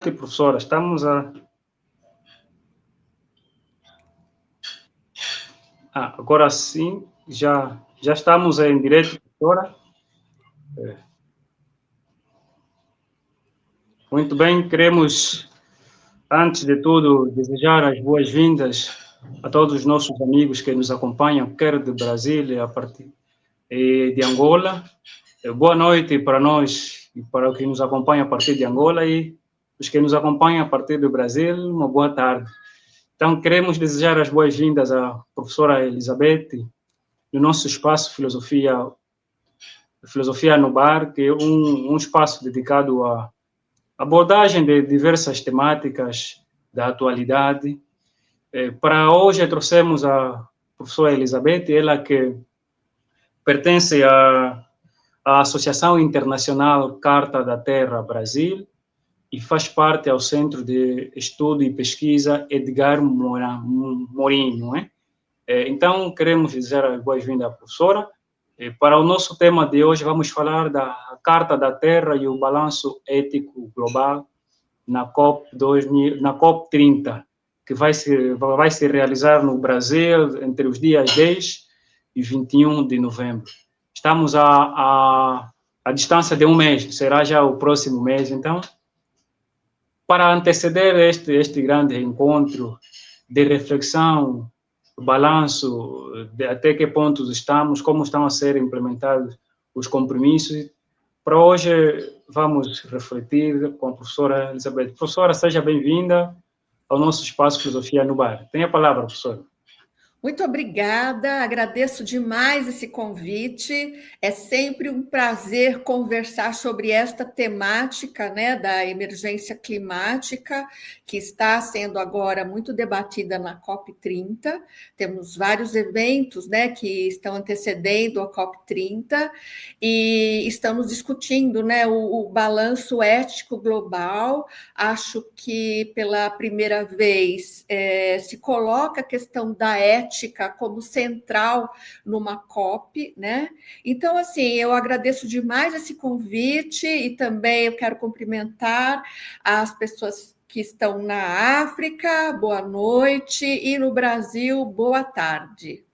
Professora, estamos a... agora sim, já estamos em direto, professora. Muito bem, queremos, antes de tudo, desejar as boas-vindas a todos os nossos amigos que nos acompanham, quer de Brasília, a partir de Angola. Boa noite para nós e para os que nos acompanham a partir de Angola e os que nos acompanham a partir do Brasil, uma boa tarde. Então, queremos desejar as boas-vindas à professora Elizabeth, no nosso espaço Filosofia no Bar, que é um espaço dedicado à abordagem de diversas temáticas da atualidade. Para hoje, trouxemos a professora Elizabeth, ela que pertence à Associação Internacional Carta da Terra Brasil e faz parte ao Centro de Estudo e Pesquisa Edgar Morinho. Então, queremos dizer as boas-vindas à professora. Para o nosso tema de hoje, vamos falar da Carta da Terra e o balanço ético global na COP30, que vai se realizar no Brasil entre os dias 10 e 21 de novembro. Estamos a distância de um mês, será já o próximo mês, então, para anteceder este grande encontro de reflexão, balanço de até que pontos estamos, como estão a ser implementados os compromissos. Para hoje, vamos refletir com a professora Elizabeth. Professora, seja bem-vinda ao nosso espaço Filosofia no Bar. Tenha a palavra, professora. Muito obrigada, agradeço demais esse convite. É sempre um prazer conversar sobre esta temática, né, da emergência climática, que está sendo agora muito debatida na COP30. Temos vários eventos, né, que estão antecedendo a COP30 e estamos discutindo, né, o balanço ético global. Acho que pela primeira vez se coloca a questão da ética como central numa COP, né? Então, assim, eu agradeço demais esse convite e também eu quero cumprimentar as pessoas que estão na África, boa noite, e no Brasil, boa tarde.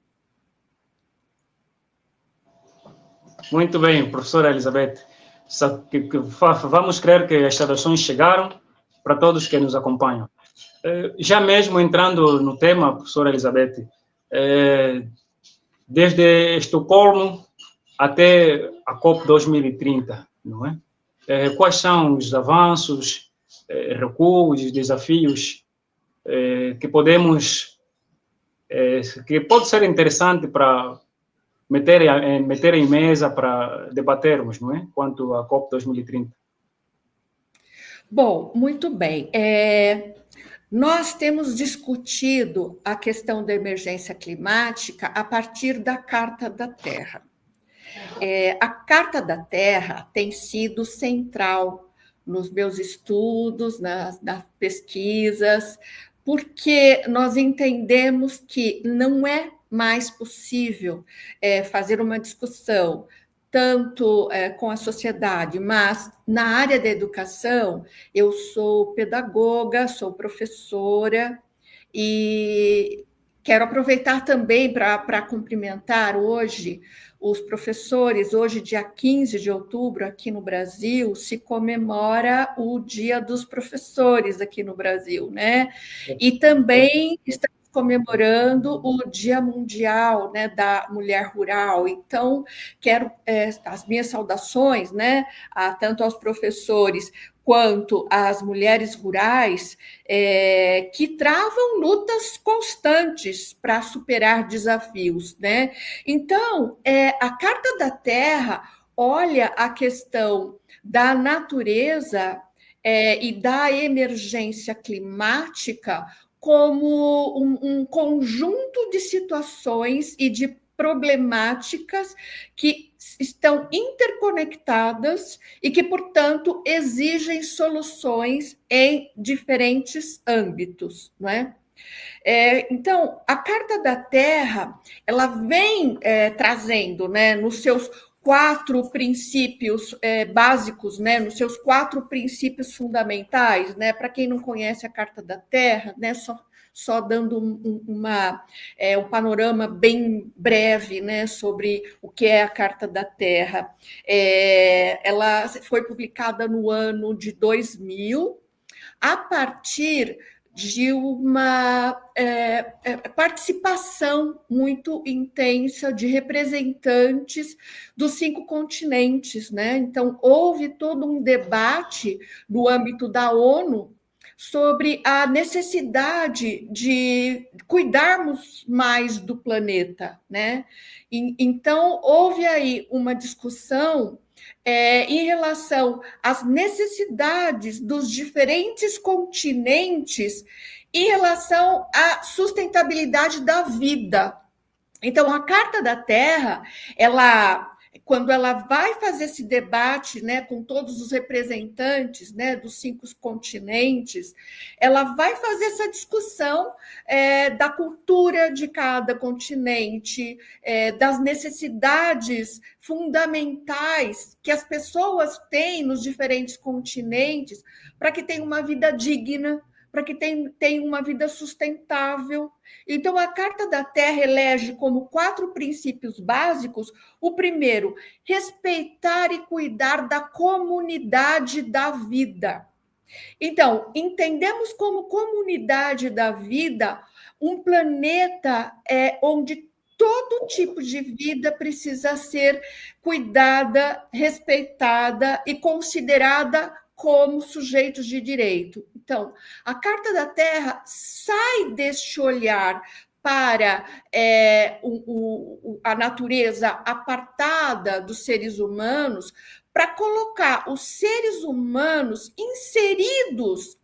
Muito bem, professora Elizabeth. Vamos crer que as saudações chegaram para todos que nos acompanham. Já mesmo entrando no tema, professora Elizabeth, desde Estocolmo até a COP 2030, não é? Quais são os avanços, recuos, desafios que podemos, que pode ser interessante para meter em mesa para debatermos, não é? Quanto à COP 2030. Bom, muito bem. Nós temos discutido a questão da emergência climática a partir da Carta da Terra. A Carta da Terra tem sido central nos meus estudos, nas pesquisas, porque nós entendemos que não é mais possível fazer uma discussão tanto com a sociedade, mas na área da educação, eu sou pedagoga, sou professora e quero aproveitar também para cumprimentar hoje os professores. Hoje, dia 15 de outubro, aqui no Brasil, se comemora o Dia dos Professores aqui no Brasil, né? E também estamos comemorando o Dia Mundial, né, da Mulher Rural. Então, quero as minhas saudações, né, tanto aos professores quanto às mulheres rurais que travam lutas constantes para superar desafios, né? Então, a Carta da Terra olha a questão da natureza e da emergência climática como um conjunto de situações e de problemáticas que estão interconectadas e que, portanto, exigem soluções em diferentes âmbitos, não é? Então, a Carta da Terra, ela vem trazendo, né, nos seus 4 princípios básicos, né, nos seus 4 princípios fundamentais, né, para quem não conhece a Carta da Terra, né, só dando um panorama bem breve, né, sobre o que é a Carta da Terra. Ela foi publicada no ano de 2000, a partir de uma participação muito intensa de representantes dos 5 continentes, né? Então, houve todo um debate no âmbito da ONU sobre a necessidade de cuidarmos mais do planeta, né? Então, houve aí uma discussão em relação às necessidades dos diferentes continentes em relação à sustentabilidade da vida. Então, a Carta da Terra, quando ela vai fazer esse debate, né, com todos os representantes, né, dos 5 continentes, ela vai fazer essa discussão da cultura de cada continente, das necessidades fundamentais que as pessoas têm nos diferentes continentes para que tenham uma vida digna, para que tenham uma vida sustentável. Então, a Carta da Terra elege como 4 princípios básicos: o primeiro, respeitar e cuidar da comunidade da vida. Então, entendemos como comunidade da vida um planeta onde todo tipo de vida precisa ser cuidada, respeitada e considerada como sujeitos de direito. Então, a Carta da Terra sai deste olhar para a natureza apartada dos seres humanos, para colocar os seres humanos inseridos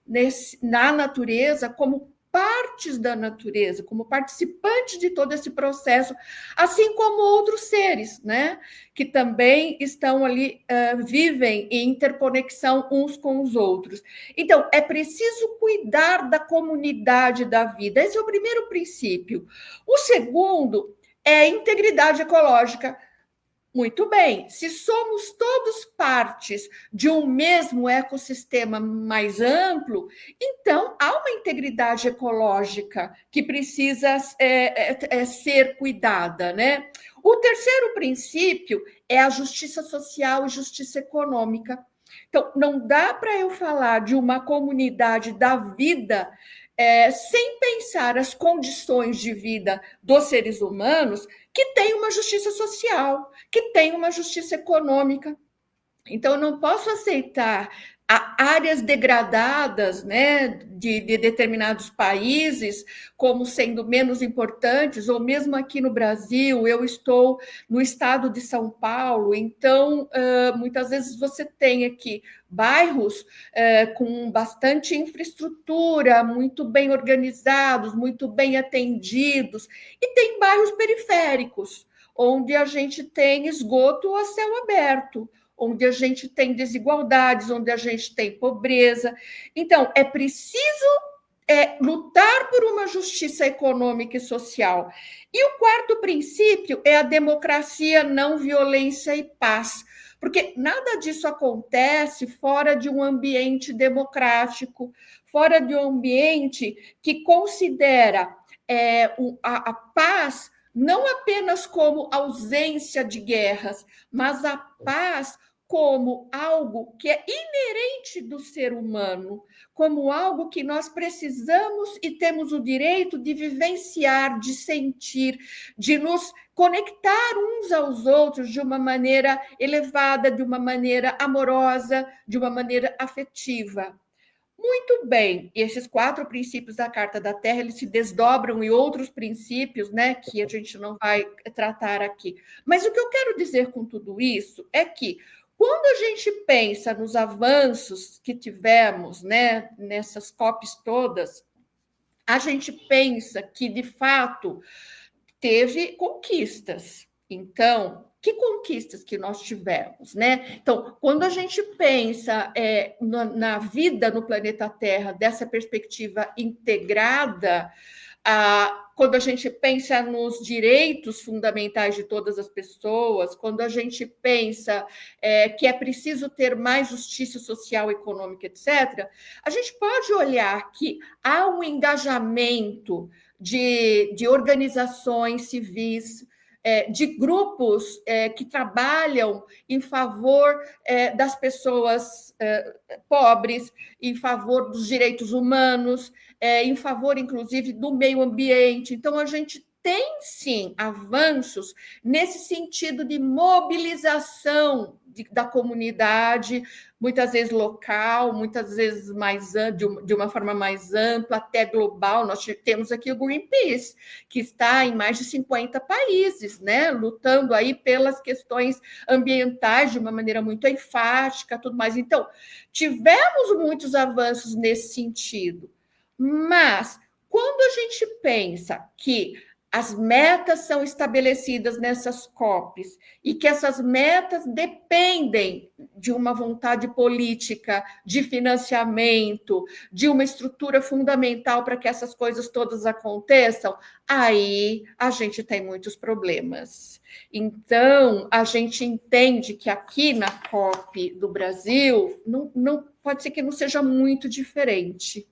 na natureza como partes da natureza, como participantes de todo esse processo, assim como outros seres, né, que também estão ali, vivem em interconexão uns com os outros. Então, é preciso cuidar da comunidade da vida. Esse é o primeiro princípio. O segundo é a integridade ecológica. Muito bem, se somos todos partes de um mesmo ecossistema mais amplo, então há uma integridade ecológica que precisa ser cuidada, né? O terceiro princípio é a justiça social e justiça econômica. Então, não dá para eu falar de uma comunidade da vida sem pensar as condições de vida dos seres humanos que tem uma justiça social, que tem uma justiça econômica. Então, eu não posso aceitar áreas degradadas, né, de determinados países como sendo menos importantes, ou mesmo aqui no Brasil, eu estou no estado de São Paulo, então, muitas vezes você tem aqui bairros com bastante infraestrutura, muito bem organizados, muito bem atendidos, e tem bairros periféricos, onde a gente tem esgoto a céu aberto, onde a gente tem desigualdades, onde a gente tem pobreza. Então, é preciso lutar por uma justiça econômica e social. E o quarto princípio é a democracia, não violência e paz, porque nada disso acontece fora de um ambiente democrático, fora de um ambiente que considera a paz não apenas como ausência de guerras, mas a paz como algo que é inerente do ser humano, como algo que nós precisamos e temos o direito de vivenciar, de sentir, de nos conectar uns aos outros de uma maneira elevada, de uma maneira amorosa, de uma maneira afetiva. Muito bem, e esses 4 princípios da Carta da Terra, eles se desdobram em outros princípios, né, que a gente não vai tratar aqui. Mas o que eu quero dizer com tudo isso é que, quando a gente pensa nos avanços que tivemos, né, nessas COPs todas, a gente pensa que, de fato, teve conquistas. Então, que conquistas que nós tivemos, né? Então, quando a gente pensa na vida no planeta Terra dessa perspectiva integrada, quando a gente pensa nos direitos fundamentais de todas as pessoas, quando a gente pensa que é preciso ter mais justiça social, econômica, etc., a gente pode olhar que há um engajamento de organizações civis, de grupos que trabalham em favor das pessoas pobres, em favor dos direitos humanos, em favor, inclusive, do meio ambiente. Então, a gente tem, sim, avanços nesse sentido de mobilização da comunidade, muitas vezes local, muitas vezes de uma forma mais ampla, até global. Nós temos aqui o Greenpeace, que está em mais de 50 países, né, lutando aí pelas questões ambientais de uma maneira muito enfática, tudo mais. Então, tivemos muitos avanços nesse sentido, mas quando a gente pensa que as metas são estabelecidas nessas COPs e que essas metas dependem de uma vontade política, de financiamento, de uma estrutura fundamental para que essas coisas todas aconteçam, aí a gente tem muitos problemas. Então, a gente entende que aqui na COP do Brasil, não pode ser que não seja muito diferente.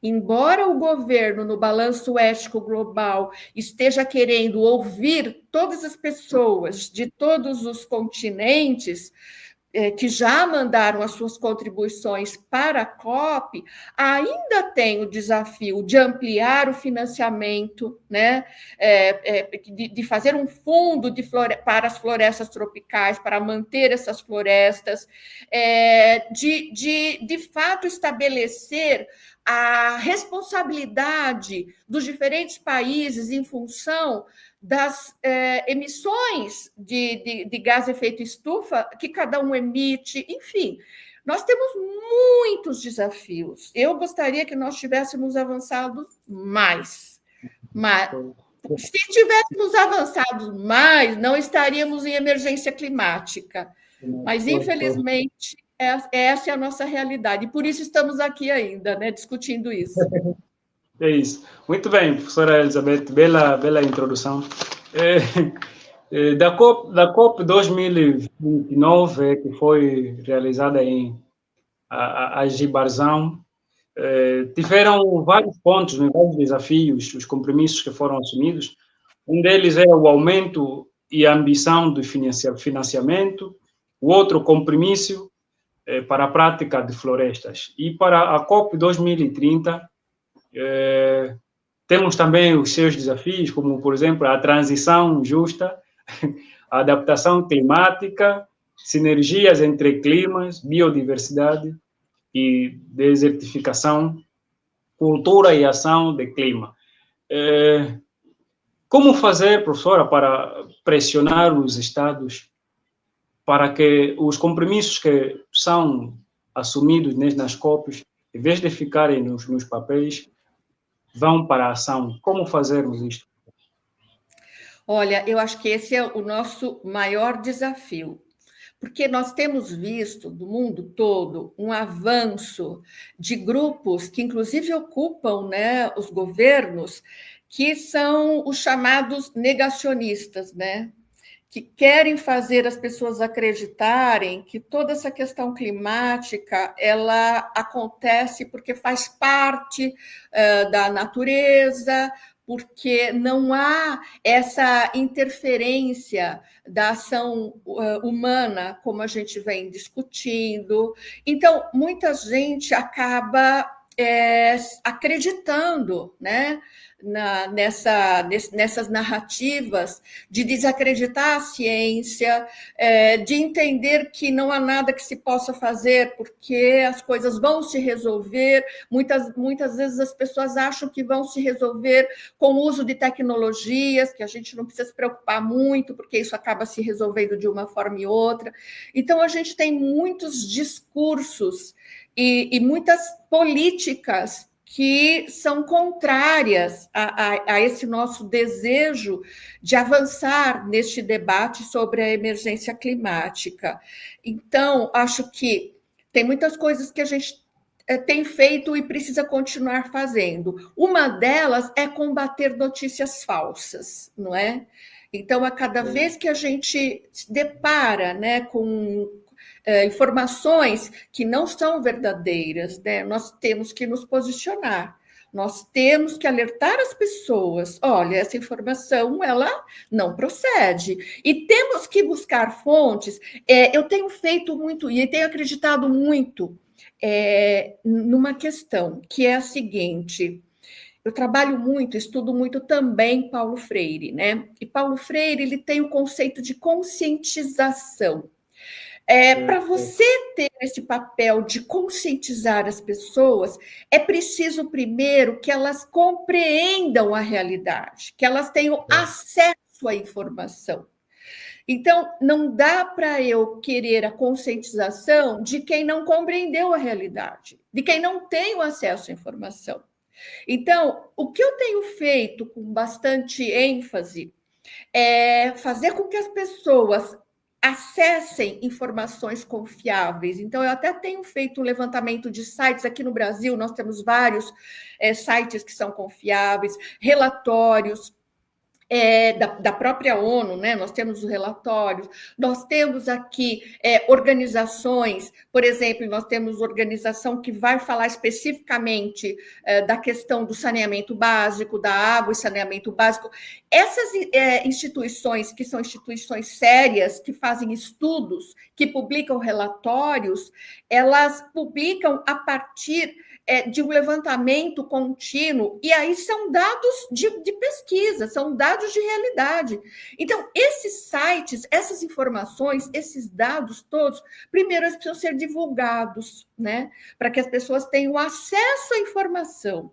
Embora o governo, no balanço ético global, esteja querendo ouvir todas as pessoas de todos os continentes que já mandaram as suas contribuições para a COP, ainda tem o desafio de ampliar o financiamento, né? De fazer um fundo para as florestas tropicais, para manter essas florestas, de fato estabelecer a responsabilidade dos diferentes países em função das emissões de gás efeito estufa que cada um emite, enfim, nós temos muitos desafios. Eu gostaria que nós tivéssemos avançado mais, mas se tivéssemos avançado mais, não estaríamos em emergência climática. Mas, infelizmente, essa é a nossa realidade, e por isso estamos aqui ainda, né, discutindo isso. É isso. Muito bem, professora Elizabeth, bela introdução. Da COP 2029, que foi realizada em Agibarzão, tiveram vários pontos, vários desafios, os compromissos que foram assumidos. Um deles é o aumento e a ambição do financiamento, o outro compromisso para a prática de florestas. E para a COP 2030, temos também os seus desafios, como, por exemplo, a transição justa, a adaptação climática, sinergias entre climas, biodiversidade e desertificação, cultura e ação de clima. Como fazer, professora, para pressionar os Estados para que os compromissos que são assumidos nas COPs, em vez de ficarem nos papéis, vão para a ação? Como fazermos isto? Olha, eu acho que esse é o nosso maior desafio, porque nós temos visto, do mundo todo, um avanço de grupos que, inclusive, ocupam, né, os governos, que são os chamados negacionistas, né? Que querem fazer as pessoas acreditarem que toda essa questão climática ela acontece porque faz parte da natureza, porque não há essa interferência da ação humana, como a gente vem discutindo. Então, muita gente acaba acreditando, né, nessas narrativas de desacreditar a ciência, de entender que não há nada que se possa fazer porque as coisas vão se resolver. Muitas vezes as pessoas acham que vão se resolver com o uso de tecnologias, que a gente não precisa se preocupar muito, porque isso acaba se resolvendo de uma forma e outra. Então, a gente tem muitos discursos e muitas políticas que são contrárias a esse nosso desejo de avançar neste debate sobre a emergência climática. Então, acho que tem muitas coisas que a gente tem feito e precisa continuar fazendo. Uma delas é combater notícias falsas, não é? Então, a cada vez que a gente se depara, né, com informações que não são verdadeiras, né, nós temos que nos posicionar. Nós temos que alertar as pessoas, olha, essa informação, ela não procede. E temos que buscar fontes. Eu tenho feito muito, e tenho acreditado muito numa questão, que é a seguinte: eu trabalho muito, estudo muito também Paulo Freire, né? E Paulo Freire, ele tem o conceito de conscientização. Para você ter esse papel de conscientizar as pessoas, é preciso primeiro que elas compreendam a realidade, que elas tenham acesso à informação. Então, não dá para eu querer a conscientização de quem não compreendeu a realidade, de quem não tem o acesso à informação. Então, o que eu tenho feito com bastante ênfase é fazer com que as pessoas acessem informações confiáveis. Então, eu até tenho feito um levantamento de sites aqui no Brasil, nós temos vários sites que são confiáveis, relatórios da própria ONU, né? Nós temos os relatórios, nós temos aqui organizações, por exemplo, nós temos organização que vai falar especificamente da questão do saneamento básico, da água e saneamento básico. Essas instituições, que são instituições sérias, que fazem estudos, que publicam relatórios, elas publicam a partir de um levantamento contínuo, e aí são dados de pesquisa, são dados de realidade. Então, esses sites, essas informações, esses dados todos, primeiro eles precisam ser divulgados, né? Para que as pessoas tenham acesso à informação.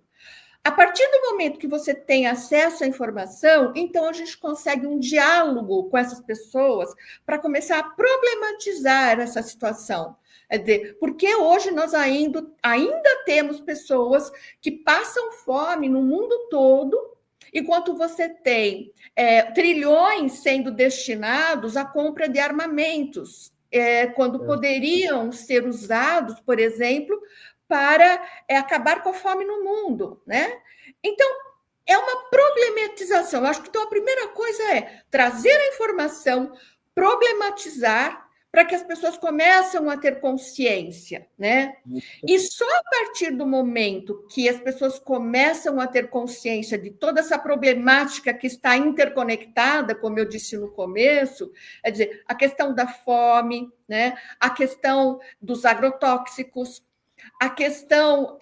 A partir do momento que você tem acesso à informação, então a gente consegue um diálogo com essas pessoas para começar a problematizar essa situação. Porque hoje nós ainda temos pessoas que passam fome no mundo todo, enquanto você tem trilhões sendo destinados à compra de armamentos, quando poderiam ser usados, por exemplo, para acabar com a fome no mundo, né? Então, é uma problematização. Eu acho que então, a primeira coisa é trazer a informação, problematizar, para que as pessoas começam a ter consciência, né? E só a partir do momento que as pessoas começam a ter consciência de toda essa problemática que está interconectada, como eu disse no começo, é dizer, a questão da fome, né? A questão dos agrotóxicos, a questão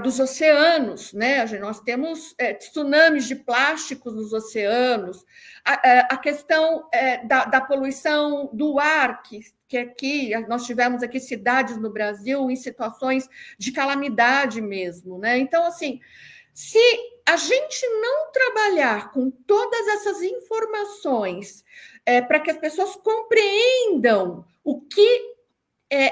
dos oceanos, né? Nós temos tsunamis de plásticos nos oceanos, a questão da poluição do ar, que aqui nós tivemos aqui cidades no Brasil em situações de calamidade mesmo, né? Então, assim, se a gente não trabalhar com todas essas informações para que as pessoas compreendam o que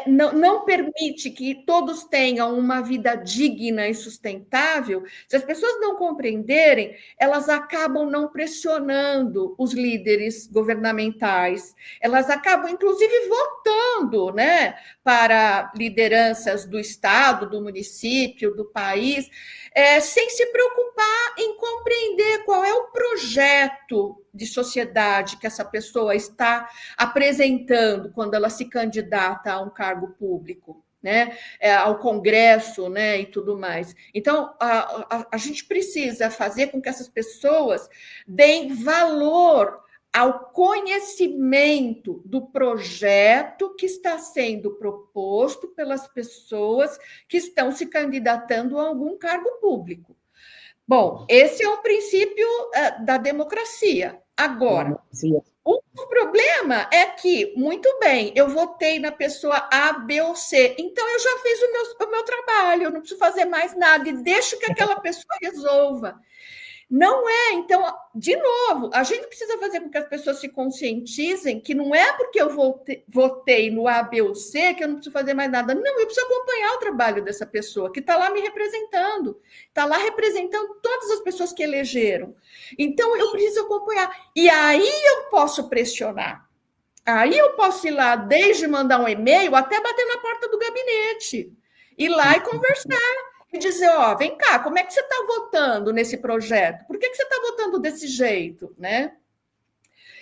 não permite que todos tenham uma vida digna e sustentável, se as pessoas não compreenderem, elas acabam não pressionando os líderes governamentais, elas acabam, inclusive, votando, né, para lideranças do Estado, do município, do país, sem se preocupar em compreender qual é o projeto de sociedade que essa pessoa está apresentando quando ela se candidata a um cargo público, né? Ao Congresso, né? E tudo mais. Então, a gente precisa fazer com que essas pessoas deem valor ao conhecimento do projeto que está sendo proposto pelas pessoas que estão se candidatando a algum cargo público. Bom, esse é o princípio da democracia. Agora, o problema é que, muito bem, eu votei na pessoa A, B ou C, então eu já fiz o meu trabalho, eu não preciso fazer mais nada, e deixo que aquela pessoa resolva. Não é, então, de novo, a gente precisa fazer com que as pessoas se conscientizem que não é porque eu votei no A, B ou C que eu não preciso fazer mais nada. Não, eu preciso acompanhar o trabalho dessa pessoa que está lá me representando, está lá representando todas as pessoas que elegeram. Então, eu preciso acompanhar. E aí eu posso pressionar. Aí eu posso ir lá, desde mandar um e-mail até bater na porta do gabinete. Ir lá e conversar e dizer, ó, vem cá, como é que você está votando nesse projeto? Por que você está votando desse jeito, né?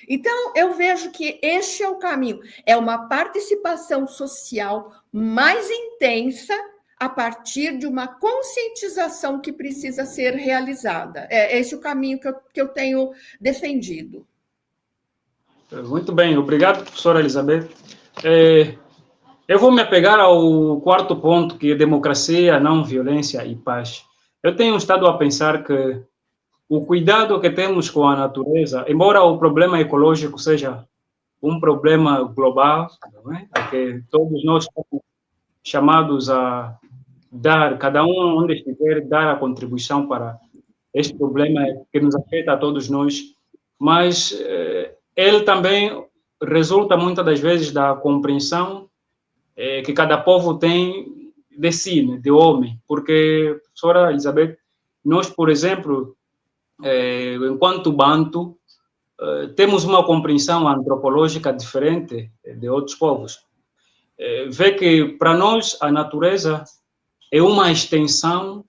Então, eu vejo que este é o caminho, é uma participação social mais intensa a partir de uma conscientização que precisa ser realizada. É esse o caminho que eu tenho defendido. Muito bem, obrigado, professora Elizabeth. Eu vou me apegar ao quarto ponto, que é democracia, não violência e paz. Eu tenho estado a pensar que o cuidado que temos com a natureza, embora o problema ecológico seja um problema global, não é? Que todos nós estamos chamados a dar, cada um onde estiver, dar a contribuição para este problema que nos afeta a todos nós, mas ele também resulta muitas das vezes da compreensão que cada povo tem de si, né, de homem, porque, professora Elizabeth, nós, por exemplo, enquanto Bantu, temos uma compreensão antropológica diferente de outros povos. Vê que, para nós, a natureza é uma extensão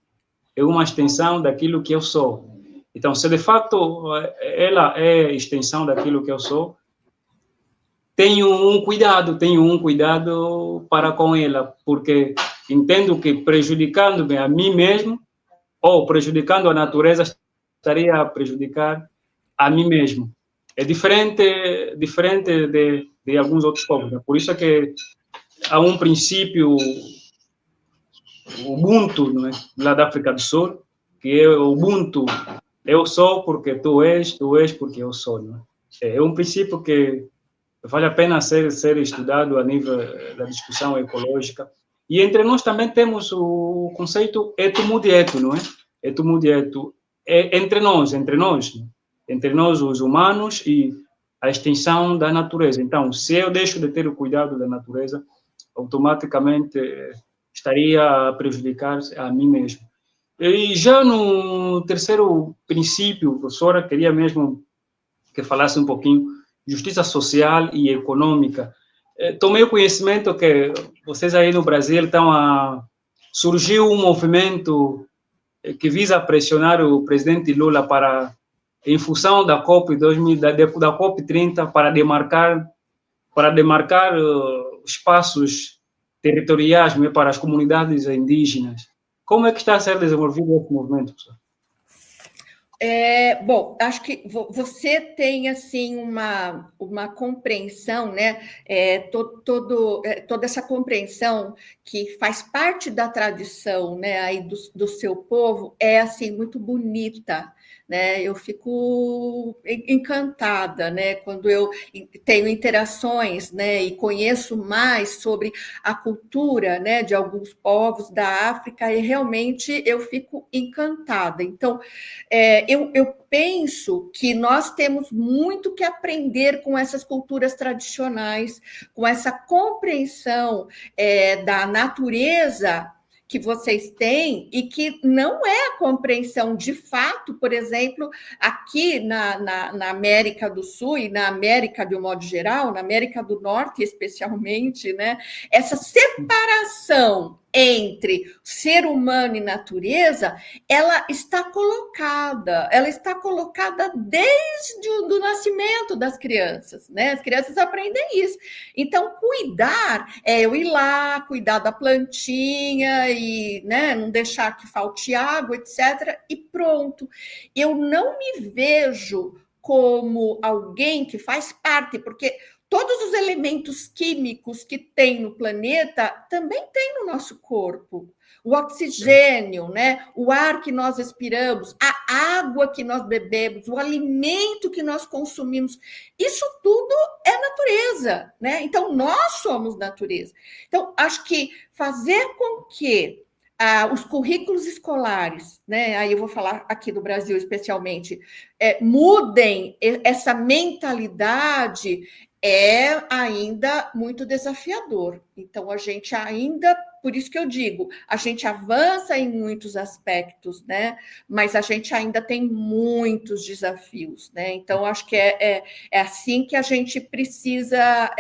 daquilo que eu sou. Então, se de fato ela é extensão daquilo que eu sou, tenho um cuidado para com ela, porque entendo que prejudicando-me a mim mesmo ou prejudicando a natureza, estaria a prejudicar a mim mesmo. É diferente de alguns outros povos. Né? Por isso é que há um princípio Ubuntu, não é? Lá da África do Sul, que é o Ubuntu. Eu sou porque tu és porque eu sou. Não é? É um princípio que vale a pena ser estudado a nível da discussão ecológica. E entre nós também temos o conceito eto-mudieto, não é? Eto-mudieto. Entre nós, os humanos e a extensão da natureza. Então, se eu deixo de ter o cuidado da natureza, automaticamente estaria a prejudicar a mim mesmo. E já no terceiro princípio, professora, queria mesmo que falasse um pouquinho de justiça social e econômica. Tomei o conhecimento que vocês aí no Brasil surgiu um movimento que visa pressionar o presidente Lula para, em função da COP30, para demarcar espaços territoriais para as comunidades indígenas. Como é que está a ser desenvolvido esse movimento, professor? Bom, acho que você tem assim uma compreensão, né? Toda essa compreensão que faz parte da tradição, né? Aí do seu povo é assim muito bonita, né? Eu fico encantada, né? Quando eu tenho interações, né? E conheço mais sobre a cultura, né? De alguns povos da África e realmente eu fico encantada. Então eu penso que nós temos muito que aprender com essas culturas tradicionais, com essa compreensão da natureza que vocês têm e que não é a compreensão de fato, por exemplo, aqui na América do Sul e na América de um modo geral, na América do Norte especialmente, né? Essa separação entre ser humano e natureza, ela está colocada desde o nascimento das crianças, né? As crianças aprendem isso. Então, cuidar é eu ir lá, cuidar da plantinha e, né, não deixar que falte água, etc. E pronto. Eu não me vejo como alguém que faz parte, porque todos os elementos químicos que tem no planeta também tem no nosso corpo. O oxigênio, né? O ar que nós respiramos, a água que nós bebemos, o alimento que nós consumimos, isso tudo é natureza, né? Então, nós somos natureza. Então, acho que fazer com que os currículos escolares, né? Aí eu vou falar aqui do Brasil especialmente, mudem essa mentalidade é ainda muito desafiador. Então, a gente ainda, por isso que eu digo, a gente avança em muitos aspectos, né? Mas a gente ainda tem muitos desafios, né? Então, acho que é assim que a gente precisa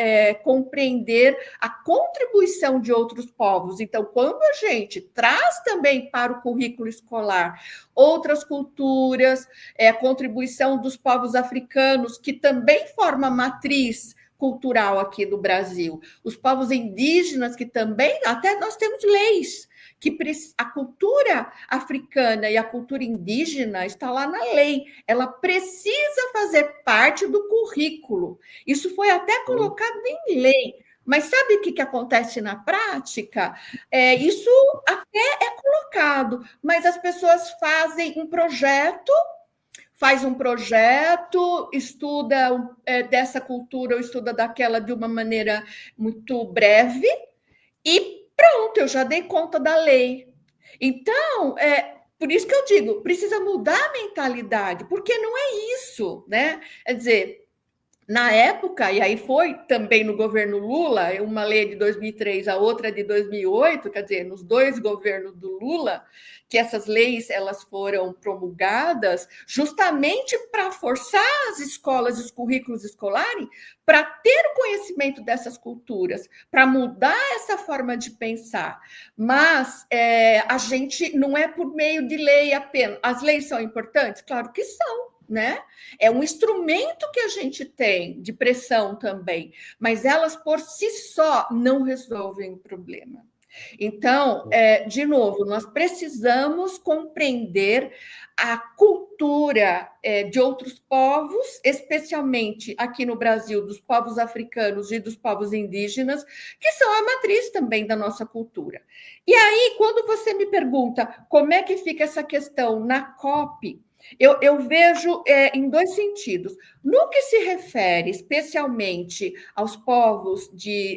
compreender a contribuição de outros povos. Então, quando a gente traz também para o currículo escolar outras culturas, a contribuição dos povos africanos, que também forma matriz cultural aqui do Brasil, os povos indígenas que também, até nós temos leis, que a cultura africana e a cultura indígena está lá na lei, ela precisa fazer parte do currículo. Isso foi até colocado em lei. Mas sabe o que acontece na prática? Isso até é colocado, mas as pessoas fazem um projeto, faz um projeto, estuda dessa cultura ou estuda daquela de uma maneira muito breve e pronto, eu já dei conta da lei. Então, por isso que eu digo, precisa mudar a mentalidade, porque não é isso, né? Quer dizer, na época, e aí foi também no governo Lula, uma lei de 2003, a outra de 2008, quer dizer, nos dois governos do Lula, que essas leis elas foram promulgadas justamente para forçar as escolas e os currículos escolares para ter o conhecimento dessas culturas, para mudar essa forma de pensar. Mas a gente não é por meio de lei apenas. As leis são importantes? Claro que são. Né? É um instrumento que a gente tem de pressão também, mas elas por si só não resolvem o problema. Então, de novo, nós precisamos compreender a cultura de outros povos, especialmente aqui no Brasil, dos povos africanos e dos povos indígenas, que são a matriz também da nossa cultura. E aí, quando você me pergunta como é que fica essa questão na COP, eu vejo em dois sentidos. No que se refere especialmente aos povos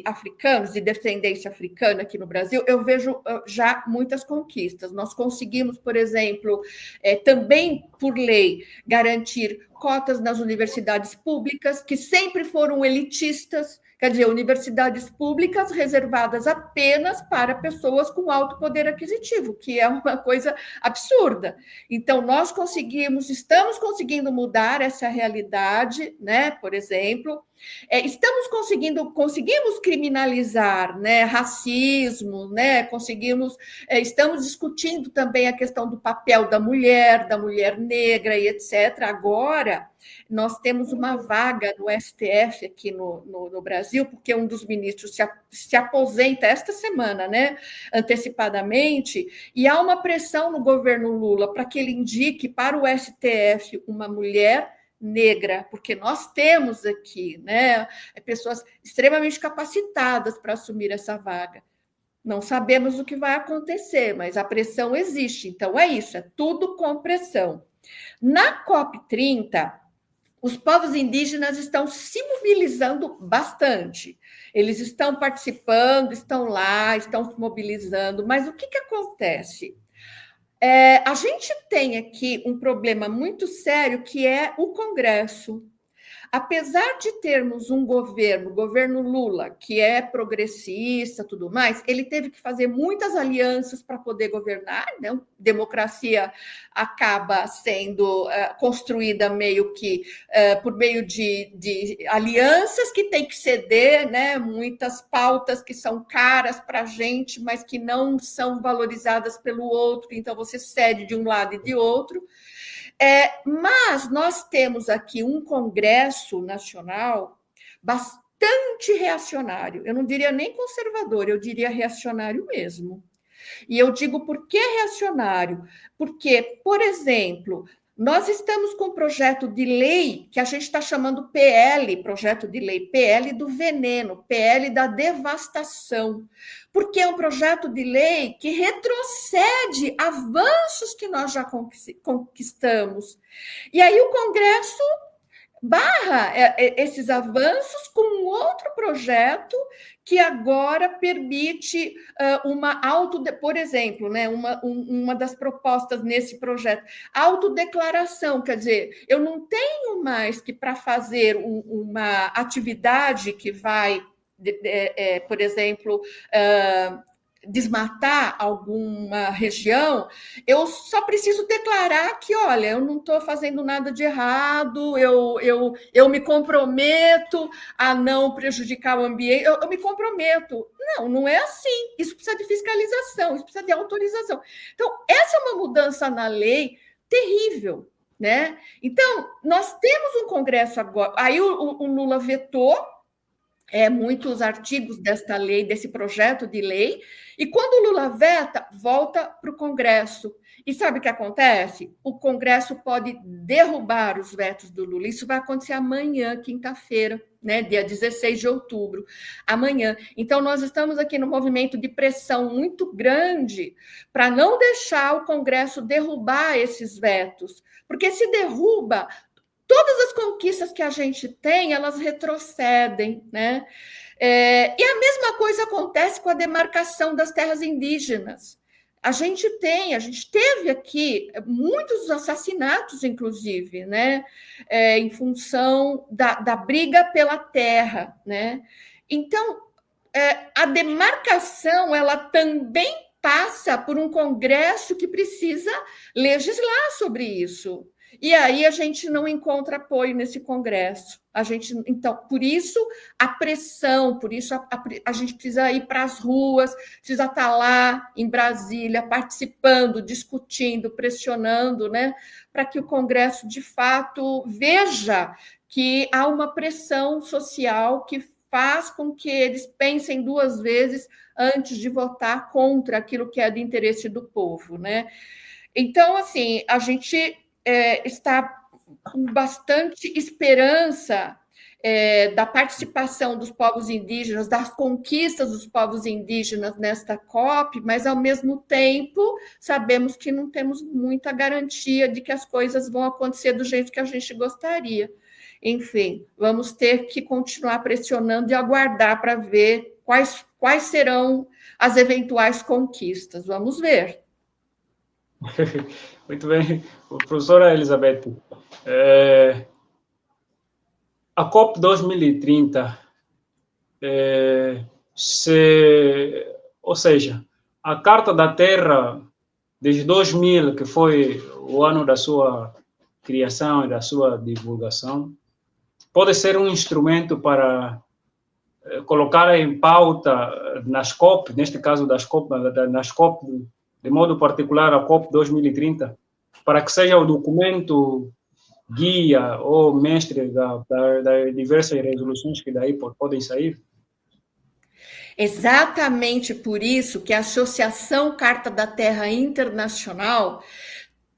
africanos, de descendência africana aqui no Brasil, eu vejo já muitas conquistas. Nós conseguimos, por exemplo, também por lei, garantir cotas nas universidades públicas, que sempre foram elitistas, quer dizer, universidades públicas reservadas apenas para pessoas com alto poder aquisitivo, que é uma coisa absurda. Então, nós estamos conseguindo mudar essa realidade, né? Por exemplo, conseguimos criminalizar, né, racismo, né? Estamos discutindo também a questão do papel da mulher negra e etc. Agora, nós temos uma vaga no STF aqui no Brasil, porque um dos ministros se aposenta esta semana, né, antecipadamente, e há uma pressão no governo Lula para que ele indique para o STF uma mulher negra, porque nós temos aqui, né, pessoas extremamente capacitadas para assumir essa vaga. Não sabemos o que vai acontecer, mas a pressão existe. Então, é isso, é tudo com pressão. Na COP30, os povos indígenas estão se mobilizando bastante. Eles estão participando, estão lá, estão se mobilizando, mas o que acontece? A gente tem aqui um problema muito sério, que é o Congresso. Apesar de termos um governo Lula, que é progressista, tudo mais, ele teve que fazer muitas alianças para poder governar, né? Democracia acaba sendo construída meio que por meio de alianças que tem que ceder, né? Muitas pautas que são caras para a gente, mas que não são valorizadas pelo outro, então você cede de um lado e de outro. Mas nós temos aqui um Congresso Nacional bastante reacionário. Eu não diria nem conservador, eu diria reacionário mesmo. E eu digo por que reacionário? Porque, por exemplo, nós estamos com um projeto de lei que a gente está chamando projeto de lei, PL do veneno, PL da devastação, porque é um projeto de lei que retrocede avanços que nós já conquistamos. E aí o Congresso barra esses avanços com outro projeto que agora permite por exemplo, né, uma das propostas nesse projeto, autodeclaração, quer dizer, eu não tenho mais que para fazer uma atividade que vai, por exemplo, desmatar alguma região, eu só preciso declarar que, olha, eu não estou fazendo nada de errado, eu me comprometo a não prejudicar o ambiente, eu me comprometo. Não é assim. Isso precisa de fiscalização, isso precisa de autorização. Então, essa é uma mudança na lei terrível, né? Então, nós temos um Congresso agora, aí o Lula vetou muitos artigos desta lei, desse projeto de lei, e quando o Lula veta, volta para o Congresso. E sabe o que acontece? O Congresso pode derrubar os vetos do Lula. Isso vai acontecer amanhã, quinta-feira, né, dia 16 de outubro, amanhã. Então, nós estamos aqui no movimento de pressão muito grande para não deixar o Congresso derrubar esses vetos, porque se derruba, todas as conquistas que a gente tem, elas retrocedem, né? E a mesma coisa acontece com a demarcação das terras indígenas. A gente teve aqui muitos assassinatos, inclusive, né? Em função da briga pela terra, né? Então, a demarcação, ela também passa por um Congresso que precisa legislar sobre isso. E aí a gente não encontra apoio nesse Congresso. Então, por isso a pressão, por isso a gente precisa ir para as ruas, precisa estar lá em Brasília, participando, discutindo, pressionando, né, para que o Congresso, de fato, veja que há uma pressão social que faz com que eles pensem duas vezes antes de votar contra aquilo que é de interesse do povo, né? Então, assim, a gente está com bastante esperança da participação dos povos indígenas, das conquistas dos povos indígenas nesta COP, mas, ao mesmo tempo, sabemos que não temos muita garantia de que as coisas vão acontecer do jeito que a gente gostaria. Enfim, vamos ter que continuar pressionando e aguardar para ver quais serão as eventuais conquistas. Vamos ver. Muito bem. Professora Elizabeth, a COP 2030, ou seja, a Carta da Terra, desde 2000, que foi o ano da sua criação e da sua divulgação, pode ser um instrumento para colocar em pauta nas COP, neste caso nas COP, de modo particular a COP 2030, para que seja o documento guia ou mestre das diversas resoluções que daí podem sair? Exatamente por isso que a Associação Carta da Terra Internacional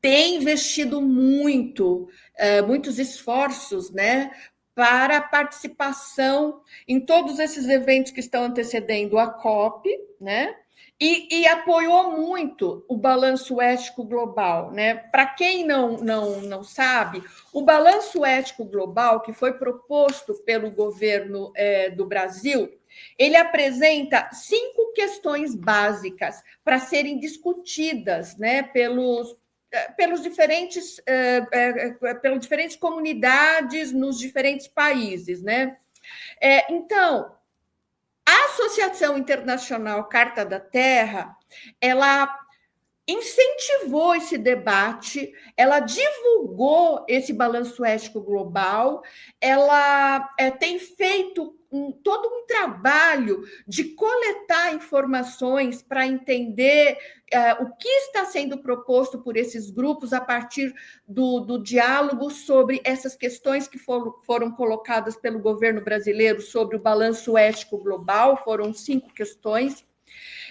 tem investido muitos esforços, né, para a participação em todos esses eventos que estão antecedendo a COP, né? E apoiou muito o balanço ético global, né? Para quem não sabe, o balanço ético global, que foi proposto pelo governo do Brasil, ele apresenta 5 questões básicas para serem discutidas, né, pelas diferentes comunidades nos diferentes países, né? Então, a Associação Internacional Carta da Terra, ela incentivou esse debate, ela divulgou esse balanço ético global, ela tem feito todo um trabalho de coletar informações para entender o que está sendo proposto por esses grupos a partir do diálogo sobre essas questões que foram colocadas pelo governo brasileiro sobre o balanço ético global, foram 5 questões.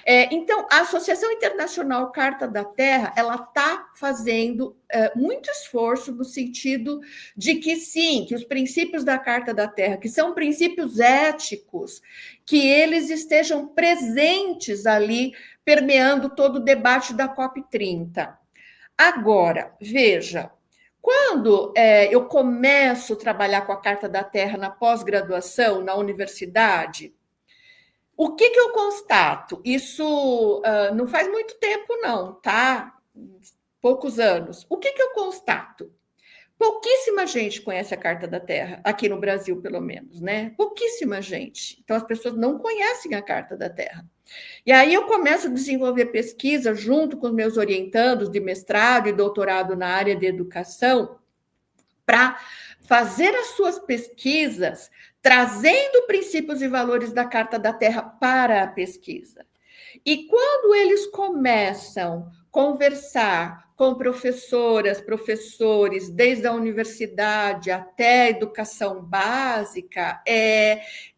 Então, a Associação Internacional Carta da Terra, ela está fazendo muito esforço no sentido de que, sim, que os princípios da Carta da Terra, que são princípios éticos, que eles estejam presentes ali, permeando todo o debate da COP30. Agora, veja, Quando eu começo a trabalhar com a Carta da Terra na pós-graduação, na universidade, o que eu constato? Isso não faz muito tempo, não, tá? Poucos anos. O que eu constato? Pouquíssima gente conhece a Carta da Terra, aqui no Brasil, pelo menos, né? Pouquíssima gente. Então, as pessoas não conhecem a Carta da Terra. E aí eu começo a desenvolver pesquisa junto com os meus orientandos de mestrado e doutorado na área de educação, para fazer as suas pesquisas, trazendo princípios e valores da Carta da Terra para a pesquisa. E quando eles começam a conversar com professoras, professores, desde a universidade até a educação básica,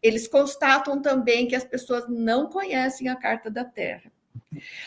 eles constatam também que as pessoas não conhecem a Carta da Terra.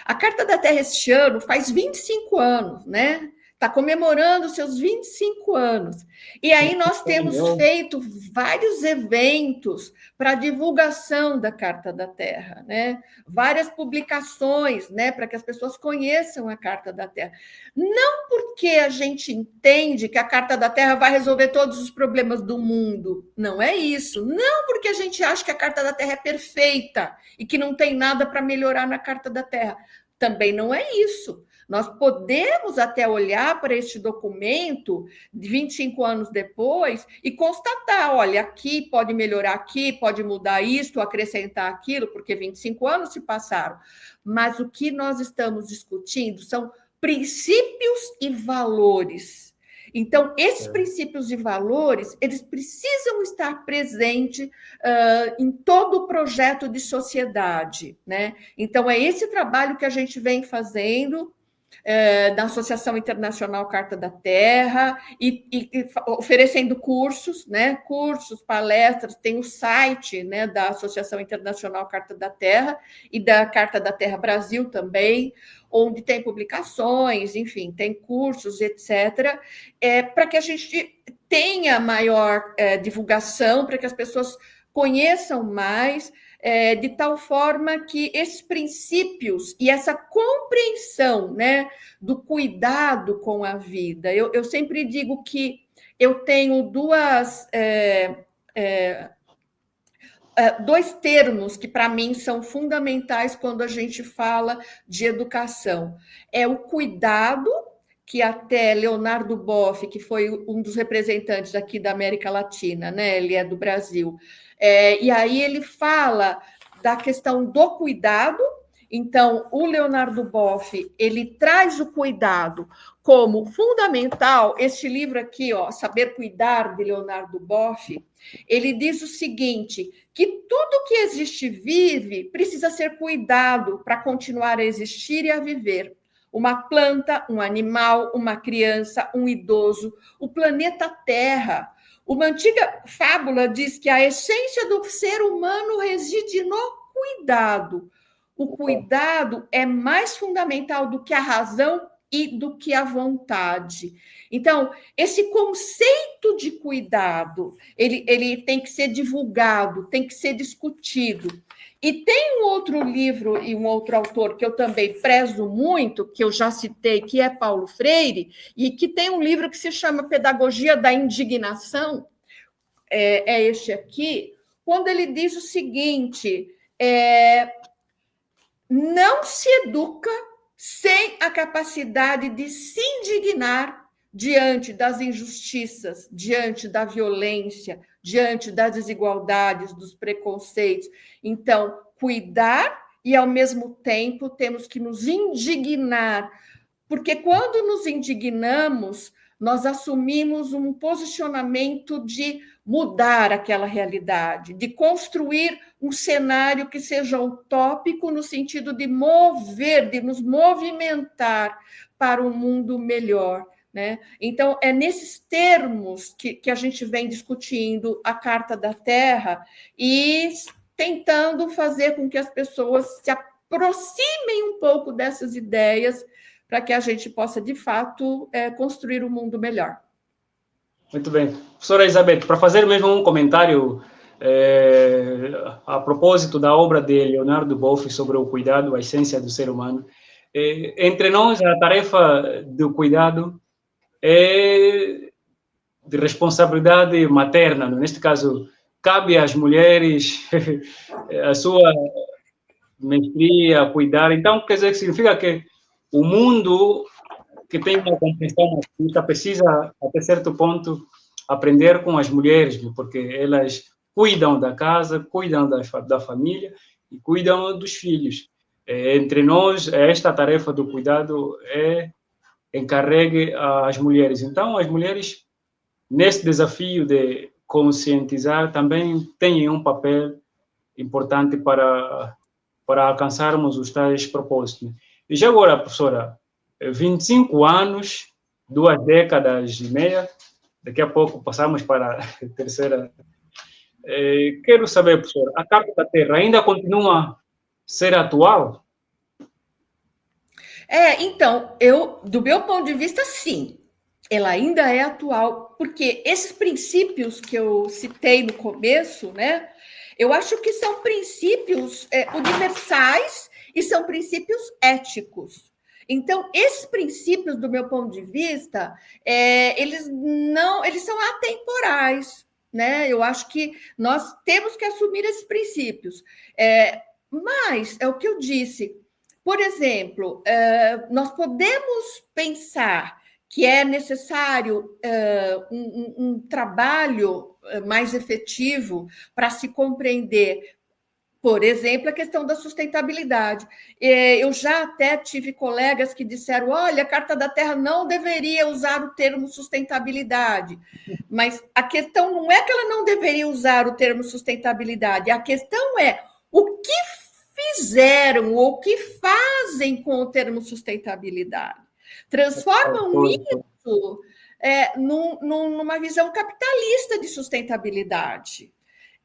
A Carta da Terra, este ano, faz 25 anos, né? Está comemorando seus 25 anos. E aí nós temos feito vários eventos para divulgação da Carta da Terra, né? Várias publicações, né? Para que as pessoas conheçam a Carta da Terra. Não porque a gente entende que a Carta da Terra vai resolver todos os problemas do mundo. Não é isso. Não porque a gente acha que a Carta da Terra é perfeita e que não tem nada para melhorar na Carta da Terra. Também não é isso. Nós podemos até olhar para este documento de 25 anos depois e constatar, olha, aqui pode melhorar, aqui pode mudar isto, acrescentar aquilo, porque 25 anos se passaram. Mas o que nós estamos discutindo são princípios e valores. Então, esses princípios e valores, eles precisam estar presentes em todo o projeto de sociedade, né? Então, é esse trabalho que a gente vem fazendo da Associação Internacional Carta da Terra e oferecendo cursos, né? Cursos, palestras, tem o site, né, da Associação Internacional Carta da Terra e da Carta da Terra Brasil também, onde tem publicações, enfim, tem cursos, etc., para que a gente tenha maior divulgação, para que as pessoas conheçam mais, de tal forma que esses princípios e essa compreensão, né, do cuidado com a vida. Eu sempre digo que eu tenho dois termos que, para mim, são fundamentais quando a gente fala de educação. É o cuidado, que até Leonardo Boff, que foi um dos representantes aqui da América Latina, né? Ele é do Brasil, e aí ele fala da questão do cuidado. Então, o Leonardo Boff, ele traz o cuidado como fundamental. Este livro aqui, ó, Saber Cuidar, de Leonardo Boff, ele diz o seguinte, que tudo que existe vive precisa ser cuidado para continuar a existir e a viver. Uma planta, um animal, uma criança, um idoso, o planeta Terra. Uma antiga fábula diz que a essência do ser humano reside no cuidado. O cuidado é mais fundamental do que a razão e do que a vontade. Então, esse conceito de cuidado, ele tem que ser divulgado, tem que ser discutido. E tem um outro livro e um outro autor que eu também prezo muito, que eu já citei, que é Paulo Freire, e que tem um livro que se chama Pedagogia da Indignação, é este aqui, quando ele diz o seguinte, não se educa sem a capacidade de se indignar diante das injustiças, diante da violência, diante das desigualdades, dos preconceitos. Então, cuidar e, ao mesmo tempo, temos que nos indignar, porque quando nos indignamos, nós assumimos um posicionamento de mudar aquela realidade, de construir um cenário que seja utópico no sentido de mover, de nos movimentar para um mundo melhor, né? Então, é nesses termos que a gente vem discutindo a Carta da Terra e tentando fazer com que as pessoas se aproximem um pouco dessas ideias para que a gente possa, de fato, construir um mundo melhor. Muito bem. Professora Elizabeth, para fazer mesmo um comentário a propósito da obra de Leonardo Boff sobre o cuidado, a essência do ser humano, entre nós, a tarefa do cuidado é de responsabilidade materna. Neste caso, cabe às mulheres a sua mestria, cuidar. Então, quer dizer, significa que o mundo que tem uma compreensão machista precisa, até certo ponto, aprender com as mulheres, porque elas cuidam da casa, cuidam da família e cuidam dos filhos. Entre nós, esta tarefa do cuidado é encarregue às mulheres. Então, as mulheres, nesse desafio de conscientizar, também têm um papel importante para alcançarmos os tais propósitos. E já agora, professora, 25 anos, 2 décadas e meia, daqui a pouco passamos para a terceira. Quero saber, professora, a Carta da Terra ainda continua a ser atual? Então, do meu ponto de vista, sim, ela ainda é atual, porque esses princípios que eu citei no começo, né, eu acho que são princípios universais e são princípios éticos. Então, esses princípios, do meu ponto de vista, eles são atemporais, né? Eu acho que nós temos que assumir esses princípios. Mas é o que eu disse. Por exemplo, nós podemos pensar que é necessário um trabalho mais efetivo para se compreender, por exemplo, a questão da sustentabilidade. Eu já até tive colegas que disseram: olha, a Carta da Terra não deveria usar o termo sustentabilidade. Mas a questão não é que ela não deveria usar o termo sustentabilidade, a questão é o que fizeram ou o que fazem com o termo sustentabilidade. Transformam isso numa visão capitalista de sustentabilidade.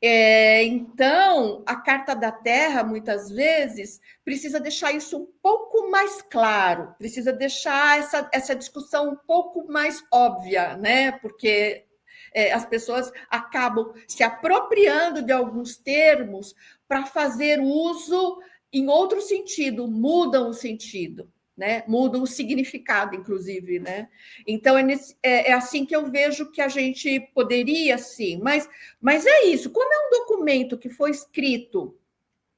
Então, a Carta da Terra, muitas vezes, precisa deixar isso um pouco mais claro, precisa deixar essa discussão um pouco mais óbvia, né? Porque as pessoas acabam se apropriando de alguns termos para fazer uso em outro sentido, mudam o sentido, né? Mudam o significado, inclusive, né? Então, é assim que eu vejo que a gente poderia, sim, mas é isso, como é um documento que foi escrito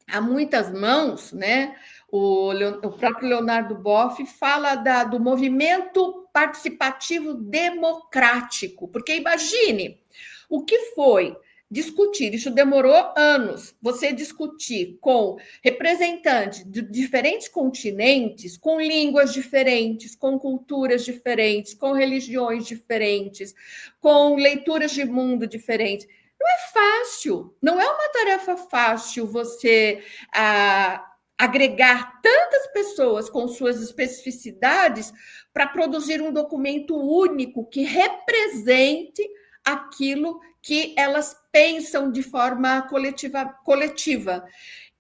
a muitas mãos, né? O próprio Leonardo Boff fala do movimento participativo democrático, porque imagine o que foi discutir, isso demorou anos, você discutir com representantes de diferentes continentes, com línguas diferentes, com culturas diferentes, com religiões diferentes, com leituras de mundo diferentes. Não é fácil, não é uma tarefa fácil você agregar tantas pessoas com suas especificidades para produzir um documento único que represente aquilo que elas pensam de forma coletiva.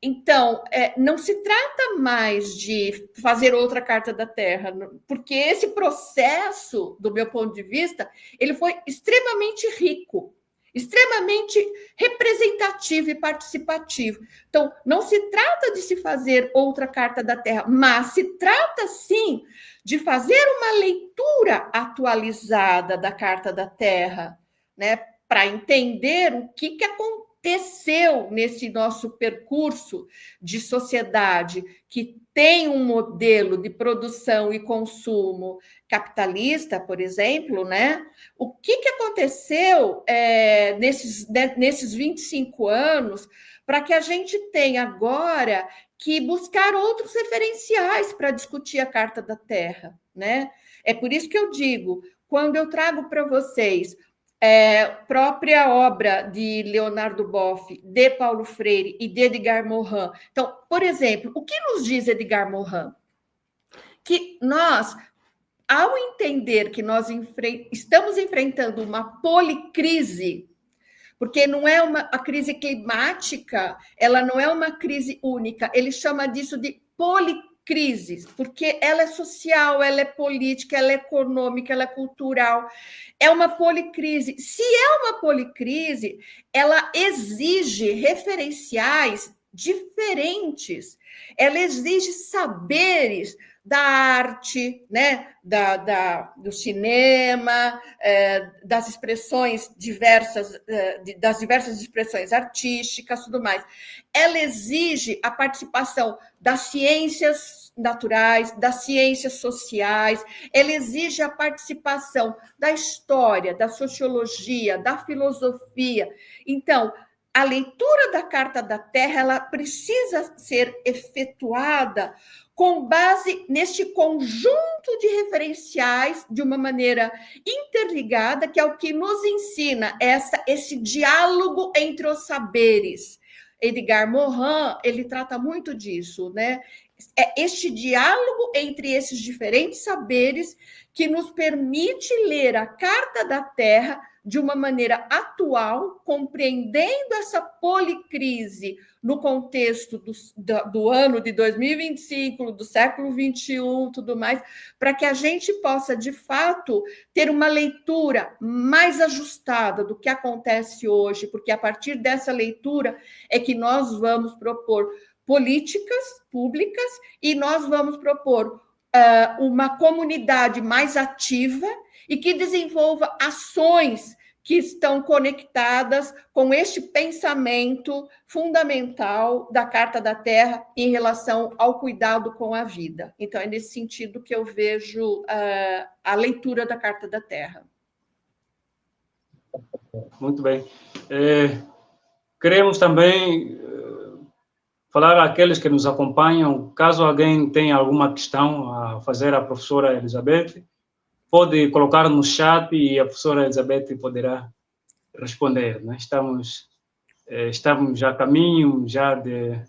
Então, não se trata mais de fazer outra Carta da Terra, porque esse processo, do meu ponto de vista, ele foi extremamente rico, extremamente representativo e participativo. Então, não se trata de se fazer outra Carta da Terra, mas se trata, sim, de fazer uma leitura atualizada da Carta da Terra, né, para entender o que aconteceu nesse nosso percurso de sociedade que tem um modelo de produção e consumo capitalista, por exemplo, né? O que aconteceu nesses 25 anos para que a gente tenha agora que buscar outros referenciais para discutir a Carta da Terra, né? É por isso que eu digo, quando eu trago para vocês própria obra de Leonardo Boff, de Paulo Freire e de Edgar Morin. Então, por exemplo, o que nos diz Edgar Morin? Que nós, ao entender que nós estamos enfrentando uma policrise, porque não é a crise climática, ela não é uma crise única, ele chama disso de policrises, porque ela é social, ela é política, ela é econômica, ela é cultural, é uma policrise. Se é uma policrise, ela exige referenciais diferentes. Ela exige saberes da arte, né? Do cinema, das expressões diversas, das diversas expressões artísticas, tudo mais. Ela exige a participação das ciências naturais, das ciências sociais, ela exige a participação da história, da sociologia, da filosofia. Então, a leitura da Carta da Terra, ela precisa ser efetuada com base neste conjunto de referenciais, de uma maneira interligada, que é o que nos ensina esse diálogo entre os saberes. Edgar Morin, ele trata muito disso, né? É este diálogo entre esses diferentes saberes que nos permite ler a Carta da Terra de uma maneira atual, compreendendo essa policrise no contexto do ano de 2025, do século XXI, tudo mais, para que a gente possa, de fato, ter uma leitura mais ajustada do que acontece hoje, porque a partir dessa leitura é que nós vamos propor políticas públicas e nós vamos propor uma comunidade mais ativa e que desenvolva ações que estão conectadas com este pensamento fundamental da Carta da Terra em relação ao cuidado com a vida. Então, é nesse sentido que eu vejo a leitura da Carta da Terra. Muito bem. Queremos também falar àqueles que nos acompanham, caso alguém tenha alguma questão a fazer à professora Elizabeth, pode colocar no chat e a professora Elizabeth poderá responder. Né? Estamos já a caminho já de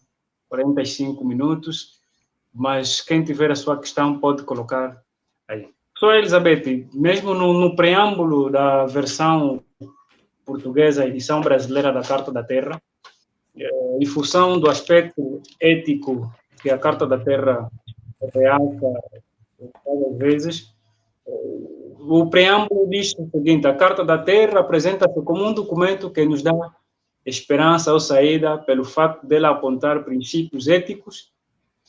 45 minutos, mas quem tiver a sua questão pode colocar aí. Professora Elizabeth, mesmo no preâmbulo da versão portuguesa, edição brasileira da Carta da Terra, em função do aspecto ético que a Carta da Terra realça várias vezes, o preâmbulo diz o seguinte: a Carta da Terra apresenta-se como um documento que nos dá esperança ou saída pelo fato dela apontar princípios éticos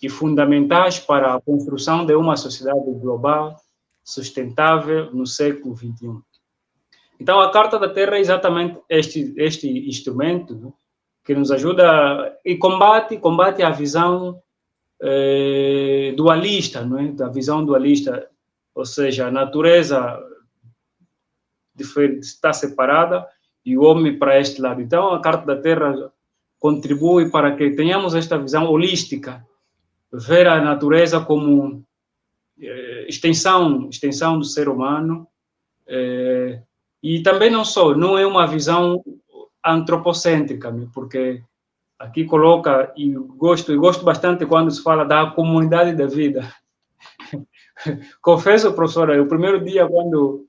e fundamentais para a construção de uma sociedade global sustentável no século XXI. Então, a Carta da Terra é exatamente este instrumento, né, que nos ajuda e combate a visão dualista, não é? Da visão dualista, ou seja, a natureza está separada e o homem para este lado. Então, a Carta da Terra contribui para que tenhamos esta visão holística, ver a natureza como extensão do ser humano, e também não é uma visão antropocêntrica, porque aqui coloca, e gosto bastante quando se fala da comunidade da vida. Confesso, professora, o primeiro dia quando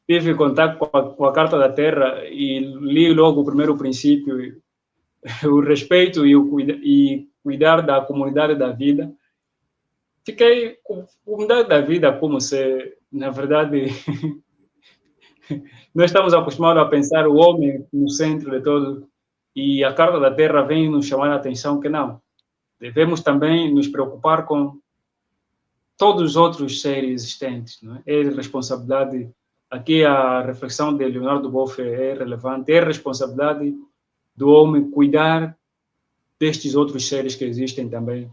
tive contato com a Carta da Terra e li logo o primeiro princípio, o respeito e cuidar da comunidade da vida, fiquei com a comunidade da vida como se, na verdade, nós estamos acostumados a pensar o homem no centro de todo, e a Carta da Terra vem nos chamar a atenção que não. Devemos também nos preocupar com todos os outros seres existentes. Não é? É responsabilidade, aqui a reflexão de Leonardo Boff é relevante, é responsabilidade do homem cuidar destes outros seres que existem também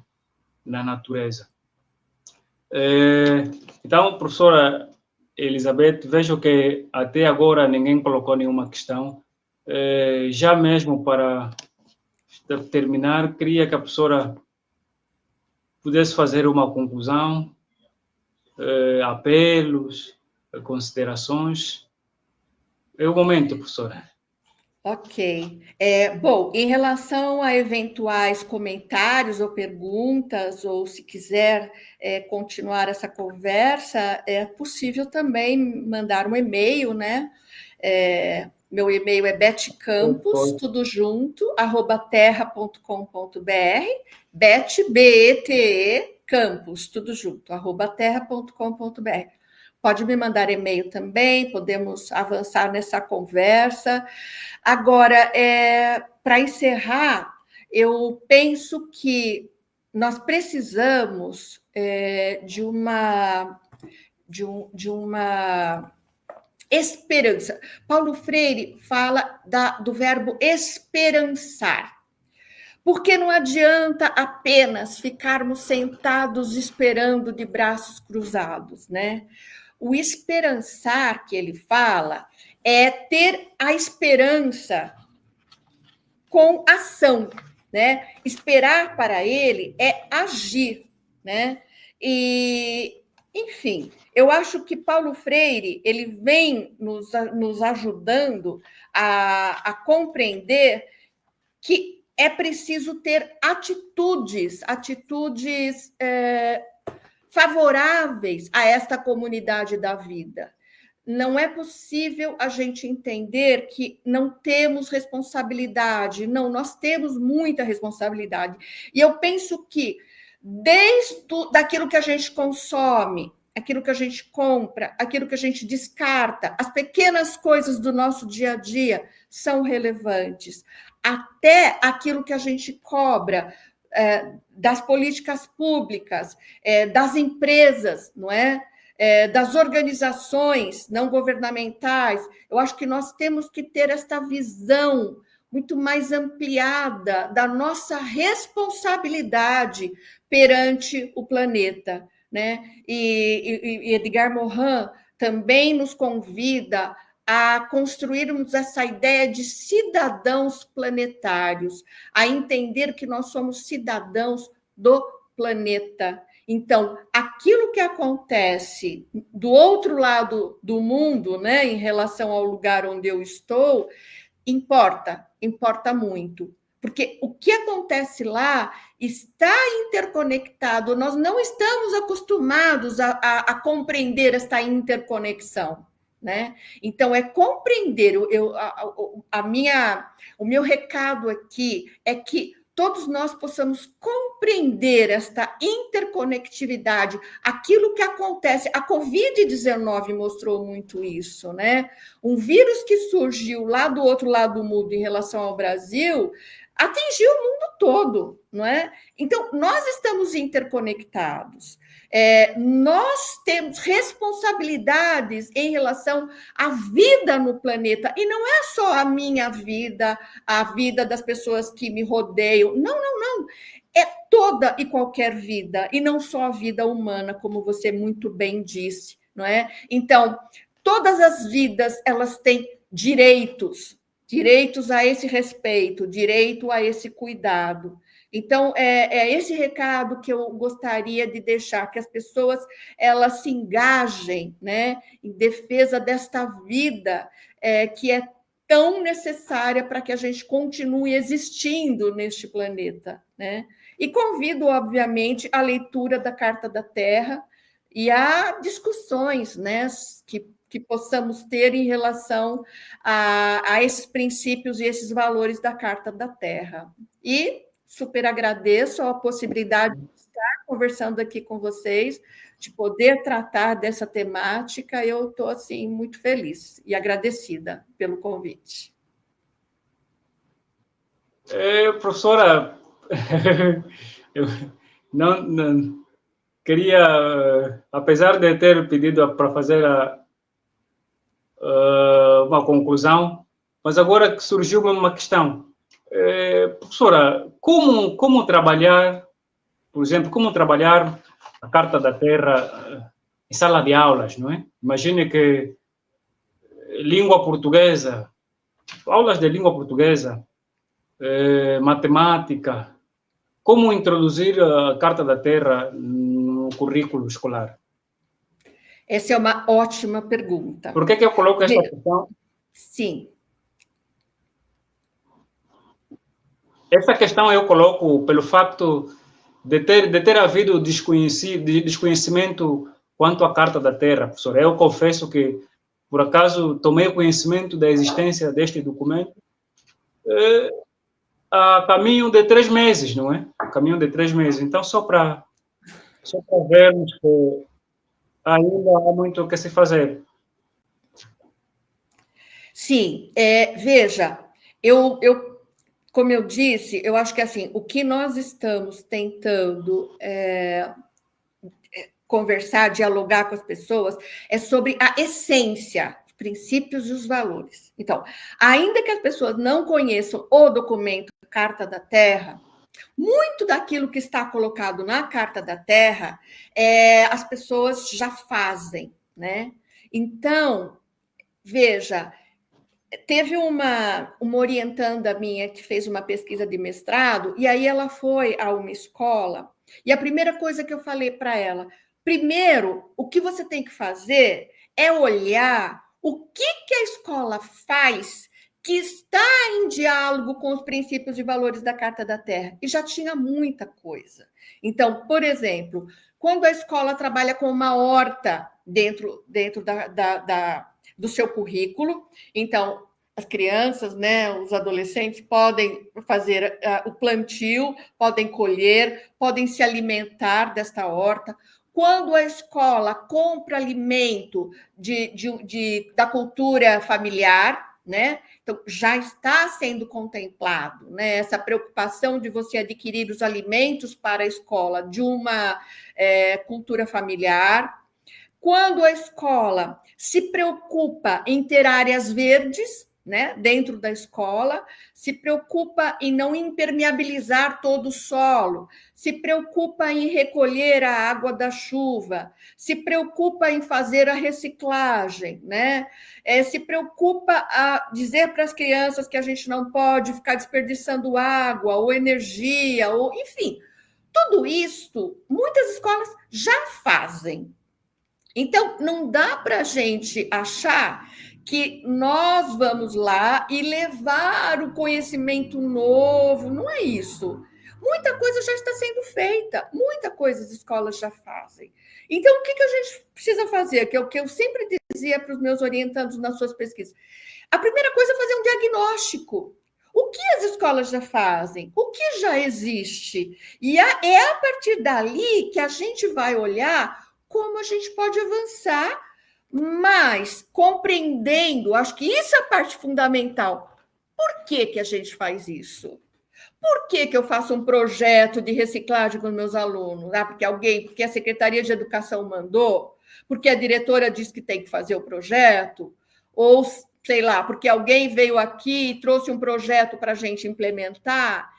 na natureza. Então, professora Elizabeth, vejo que até agora ninguém colocou nenhuma questão. Já mesmo para terminar, queria que a professora pudesse fazer uma conclusão, apelos, considerações. É o momento, professora. Ok. Bom, em relação a eventuais comentários ou perguntas, ou se quiser continuar essa conversa, é possível também mandar um e-mail, né? Meu e-mail é betcampos, tudo junto, @terra.com.br, BETE, campus, tudo junto, @terra.com.br. Pode me mandar e-mail também, podemos avançar nessa conversa. Agora, para encerrar, eu penso que nós precisamos de uma esperança. Paulo Freire fala do verbo esperançar, porque não adianta apenas ficarmos sentados esperando de braços cruzados, né? O esperançar que ele fala é ter a esperança com ação, né? Esperar para ele é agir, né? E, enfim, eu acho que Paulo Freire ele vem nos ajudando a compreender que é preciso ter atitudes favoráveis a esta comunidade da vida. Não é possível a gente entender que não temos responsabilidade. Não, nós temos muita responsabilidade. E eu penso que, desde daquilo que a gente consome, aquilo que a gente compra, aquilo que a gente descarta, as pequenas coisas do nosso dia a dia são relevantes. Até aquilo que a gente cobra das políticas públicas, das empresas, não é? Das organizações não governamentais. Eu acho que nós temos que ter esta visão muito mais ampliada da nossa responsabilidade perante o planeta, né? E Edgar Morin também nos convida a construirmos essa ideia de cidadãos planetários, a entender que nós somos cidadãos do planeta. Então, aquilo que acontece do outro lado do mundo, né, em relação ao lugar onde eu estou, importa muito. Porque o que acontece lá está interconectado. Nós não estamos acostumados a compreender esta interconexão, né? Então, é compreender. O meu recado aqui é que todos nós possamos compreender esta interconectividade, aquilo que acontece. A Covid-19 mostrou muito isso, né? Um vírus que surgiu lá do outro lado do mundo em relação ao Brasil atingiu o mundo todo, não é? Então, nós estamos interconectados. Nós temos responsabilidades em relação à vida no planeta, e não é só a minha vida, a vida das pessoas que me rodeiam, não. É toda e qualquer vida, e não só a vida humana, como você muito bem disse, não é? Então, todas as vidas, elas têm direitos a esse respeito, direito a esse cuidado. Então, é esse recado que eu gostaria de deixar, que as pessoas elas se engajem, né, em defesa desta vida que é tão necessária para que a gente continue existindo neste planeta, né? E convido, obviamente, a leitura da Carta da Terra e a discussões, né, que possamos ter em relação a esses princípios e esses valores da Carta da Terra. E super agradeço a possibilidade de estar conversando aqui com vocês, de poder tratar dessa temática. Eu estou, assim, muito feliz e agradecida pelo convite. Professora, eu não queria, apesar de ter pedido para fazer uma conclusão, mas agora que surgiu uma questão. Professora, como trabalhar, por exemplo, como trabalhar a Carta da Terra em sala de aulas, não é? Imagine que língua portuguesa, aulas de língua portuguesa, matemática, como introduzir a Carta da Terra no currículo escolar? Essa é uma ótima pergunta. Por que eu coloco esta questão? Sim. Essa questão eu coloco pelo fato de ter havido desconhecimento quanto à Carta da Terra, professor. Eu confesso que, por acaso, tomei conhecimento da existência deste documento a caminho de 3 meses, não é? A caminho de 3 meses. Então, só para vermos que ainda há muito o que se fazer. Sim, veja, eu como eu disse, eu acho que assim, o que nós estamos tentando conversar, dialogar com as pessoas, é sobre a essência, os princípios e os valores. Então, ainda que as pessoas não conheçam o documento Carta da Terra, muito daquilo que está colocado na Carta da Terra, as pessoas já fazem, né? Então, veja, teve uma orientanda minha que fez uma pesquisa de mestrado, e aí ela foi a uma escola, e a primeira coisa que eu falei para ela, primeiro, o que você tem que fazer é olhar o que a escola faz que está em diálogo com os princípios e valores da Carta da Terra. E já tinha muita coisa. Então, por exemplo, quando a escola trabalha com uma horta dentro do seu currículo, então, as crianças, né, os adolescentes podem fazer o plantio, podem colher, podem se alimentar desta horta. Quando a escola compra alimento da cultura familiar, né? Então, já está sendo contemplado, né? Essa preocupação de você adquirir os alimentos para a escola de uma cultura familiar. Quando a escola se preocupa em ter áreas verdes, né, dentro da escola, se preocupa em não impermeabilizar todo o solo, se preocupa em recolher a água da chuva, se preocupa em fazer a reciclagem, né? Se preocupa a dizer para as crianças que a gente não pode ficar desperdiçando água ou energia, ou enfim, tudo isso muitas escolas já fazem. Então, não dá para a gente achar que nós vamos lá e levar o conhecimento novo, não é isso. Muita coisa já está sendo feita, muita coisa as escolas já fazem. Então, o que a gente precisa fazer? Que é o que eu sempre dizia para os meus orientandos nas suas pesquisas. A primeira coisa é fazer um diagnóstico. O que as escolas já fazem? O que já existe? E é a partir dali que a gente vai olhar como a gente pode avançar, mas compreendendo, acho que isso é a parte fundamental. Por que a gente faz isso? Por que eu faço um projeto de reciclagem com meus alunos? Porque a Secretaria de Educação mandou? Porque a diretora disse que tem que fazer o projeto? Ou, sei lá, porque alguém veio aqui e trouxe um projeto para a gente implementar?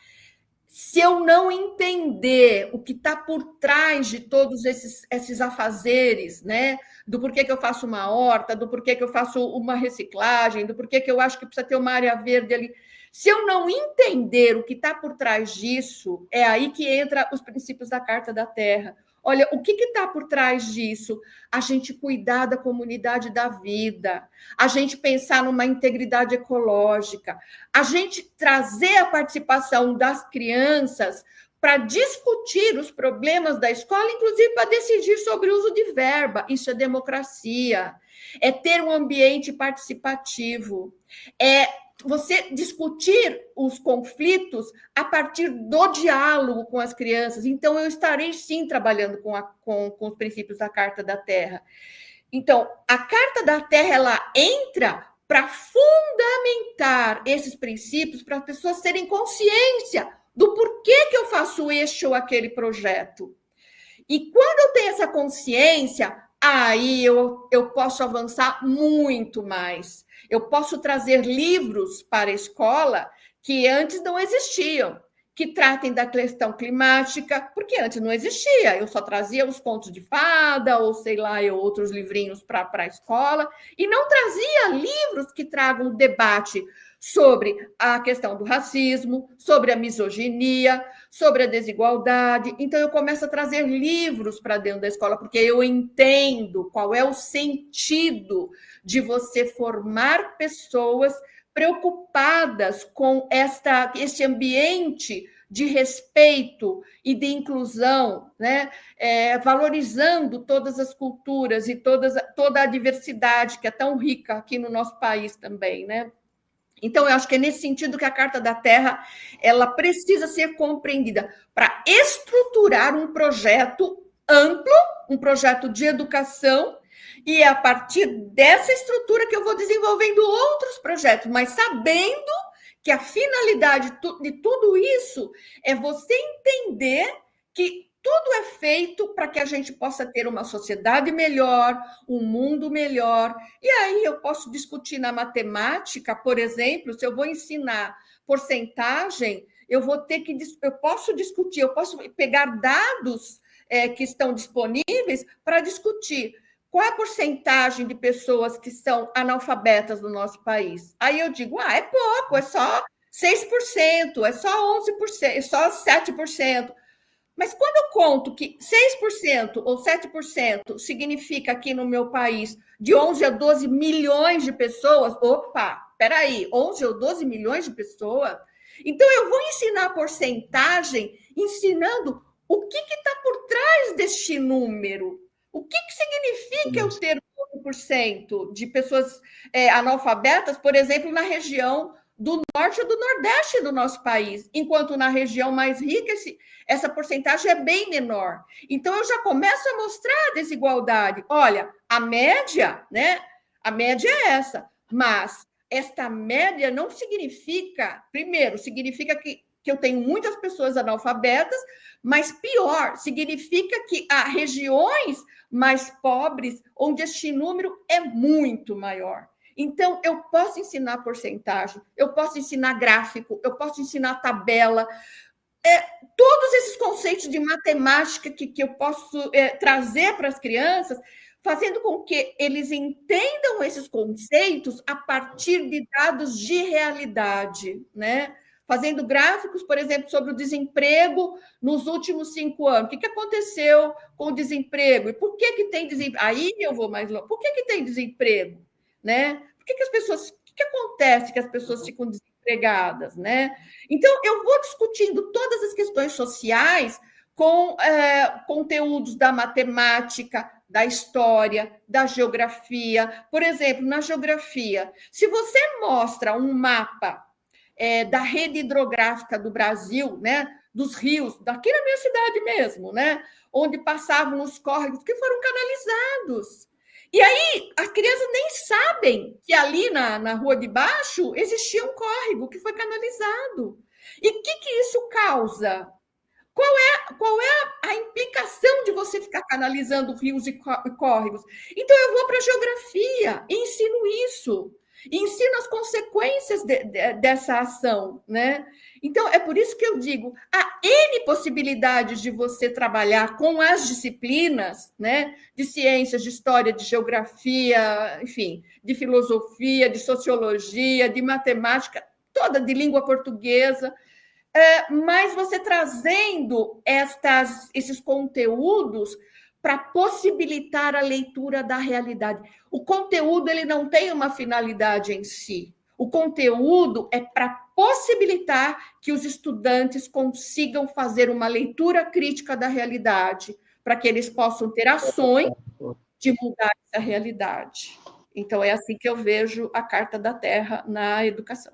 Se eu não entender o que está por trás de todos esses afazeres, né? Do porquê que eu faço uma horta, do porquê que eu faço uma reciclagem, do porquê que eu acho que precisa ter uma área verde ali. Se eu não entender o que está por trás disso, é aí que entra os princípios da Carta da Terra. Olha, o que está por trás disso? A gente cuidar da comunidade da vida, a gente pensar numa integridade ecológica, a gente trazer a participação das crianças para discutir os problemas da escola, inclusive para decidir sobre o uso de verba. Isso é democracia, é ter um ambiente participativo, é você discutir os conflitos a partir do diálogo com as crianças. Então, eu estarei, sim, trabalhando com os princípios da Carta da Terra. Então, a Carta da Terra, ela entra para fundamentar esses princípios, para as pessoas terem consciência do porquê que eu faço este ou aquele projeto. E quando eu tenho essa consciência, aí eu posso avançar muito mais. Eu posso trazer livros para a escola que antes não existiam, que tratem da questão climática, porque antes não existia. Eu só trazia os contos de fada, ou sei lá, outros livrinhos para a escola, e não trazia livros que tragam debate sobre a questão do racismo, sobre a misoginia, sobre a desigualdade. Então, eu começo a trazer livros para dentro da escola, porque eu entendo qual é o sentido de você formar pessoas preocupadas com este ambiente de respeito e de inclusão, né? Valorizando todas as culturas e toda a diversidade que é tão rica aqui no nosso país também, né? Então, eu acho que é nesse sentido que a Carta da Terra ela precisa ser compreendida para estruturar um projeto amplo, um projeto de educação, e é a partir dessa estrutura que eu vou desenvolvendo outros projetos, mas sabendo que a finalidade de tudo isso é você entender que tudo é feito para que a gente possa ter uma sociedade melhor, um mundo melhor. E aí eu posso discutir na matemática, por exemplo, se eu vou ensinar porcentagem, eu posso discutir, eu posso pegar dados que estão disponíveis para discutir qual é a porcentagem de pessoas que são analfabetas no nosso país. Aí eu digo, é pouco, é só 6%, é só 11%, é só 7%. Mas quando eu conto que 6% ou 7% significa aqui no meu país de 11 a 12 milhões de pessoas, opa, peraí, 11 ou 12 milhões de pessoas? Então eu vou ensinar a porcentagem ensinando o que está por trás deste número. O que significa eu ter 12% de pessoas analfabetas, por exemplo, na região do norte ou do nordeste do nosso país, enquanto na região mais rica essa porcentagem é bem menor. Então, eu já começo a mostrar a desigualdade. Olha, a média, né? A média é essa, mas esta média não significa, primeiro, significa que eu tenho muitas pessoas analfabetas, mas pior, significa que há regiões mais pobres onde este número é muito maior. Então, eu posso ensinar porcentagem, eu posso ensinar gráfico, eu posso ensinar tabela, todos esses conceitos de matemática que eu posso trazer para as crianças, fazendo com que eles entendam esses conceitos a partir de dados de realidade, né? Fazendo gráficos, por exemplo, sobre o desemprego nos últimos 5 anos. O que aconteceu com o desemprego? E por que tem desemprego? Aí eu vou mais longe. Por que tem desemprego? Né? Por que as pessoas... O que acontece que as pessoas ficam desempregadas? Né? Então, eu vou discutindo todas as questões sociais com conteúdos da matemática, da história, da geografia. Por exemplo, na geografia, se você mostra um mapa da rede hidrográfica do Brasil, né, dos rios, daqui na minha cidade mesmo, né, onde passavam os córregos que foram canalizados. E aí as crianças nem sabem que ali na rua de baixo existia um córrego que foi canalizado. E o que isso causa? Qual é a implicação de você ficar canalizando rios e córregos? Então, eu vou para a geografia e ensino isso. E ensino as consequências dessa ação, né? Então, é por isso que eu digo, há N possibilidades de você trabalhar com as disciplinas, né? De ciências, de história, de geografia, enfim, de filosofia, de sociologia, de matemática, toda de língua portuguesa, mas você trazendo esses conteúdos para possibilitar a leitura da realidade. O conteúdo ele não tem uma finalidade em si. O conteúdo é para possibilitar que os estudantes consigam fazer uma leitura crítica da realidade, para que eles possam ter ações de mudar essa realidade. Então, é assim que eu vejo a Carta da Terra na educação.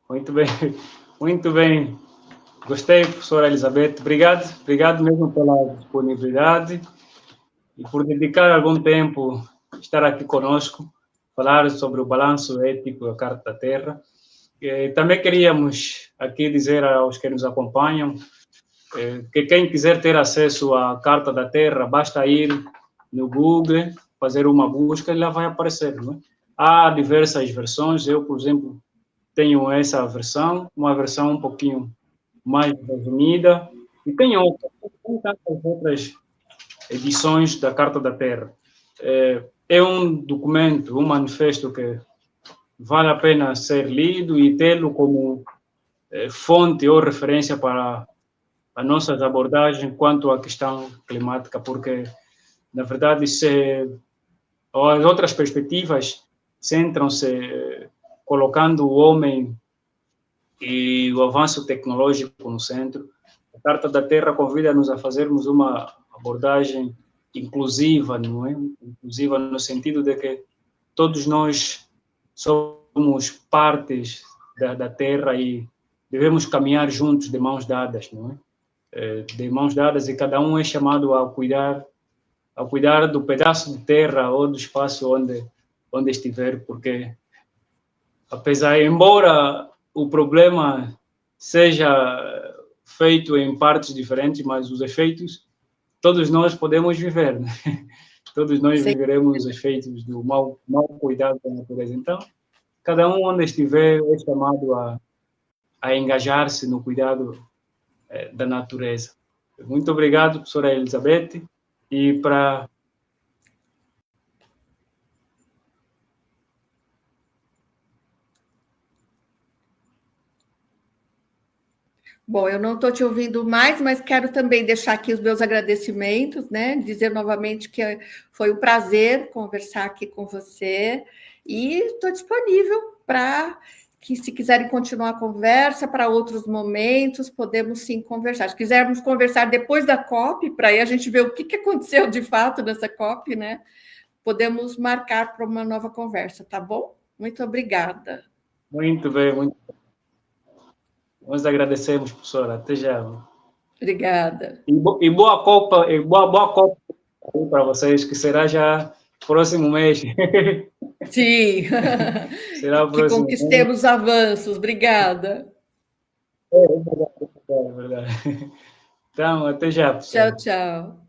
Muito bem, muito bem. Gostei, professora Elizabeth. Obrigado mesmo pela disponibilidade e por dedicar algum tempo estar aqui conosco, falar sobre o balanço ético da Carta da Terra. Também queríamos aqui dizer aos que nos acompanham que quem quiser ter acesso à Carta da Terra, basta ir no Google, fazer uma busca e lá vai aparecer. Não é? Há diversas versões. Eu, por exemplo, tenho essa versão, uma versão um pouquinho mais resumida, e tem tantas outras edições da Carta da Terra. É um documento, um manifesto que vale a pena ser lido e tê-lo como fonte ou referência para as nossas abordagens quanto à questão climática, porque, na verdade, as outras perspectivas centram-se colocando o homem e o avanço tecnológico no centro. A Carta da Terra convida-nos a fazermos uma abordagem inclusiva, não é? Inclusiva no sentido de que todos nós somos partes da Terra e devemos caminhar juntos de mãos dadas, não é? De mãos dadas, e cada um é chamado a cuidar do pedaço de terra ou do espaço onde estiver, porque embora o problema seja feito em partes diferentes, mas os efeitos, todos nós podemos viver, né? Todos nós viveremos os efeitos do mau cuidado da natureza. Então, cada um onde estiver é chamado a engajar-se no cuidado da natureza. Muito obrigado, professora Elizabeth. E para... Bom, eu não estou te ouvindo mais, mas quero também deixar aqui os meus agradecimentos, né? Dizer novamente que foi um prazer conversar aqui com você e estou disponível para que, se quiserem continuar a conversa, para outros momentos, podemos sim conversar. Se quisermos conversar depois da COP, para aí a gente ver o que aconteceu de fato nessa COP, né? Podemos marcar para uma nova conversa, tá bom? Muito obrigada. Muito bem, muito bem. Nós agradecemos, professora. Até já. Obrigada. E boa Copa para vocês, que será já próximo mês. Sim, será que próximo conquistemos avanços. Obrigada. É verdade. Então, até já, professora. Tchau, tchau.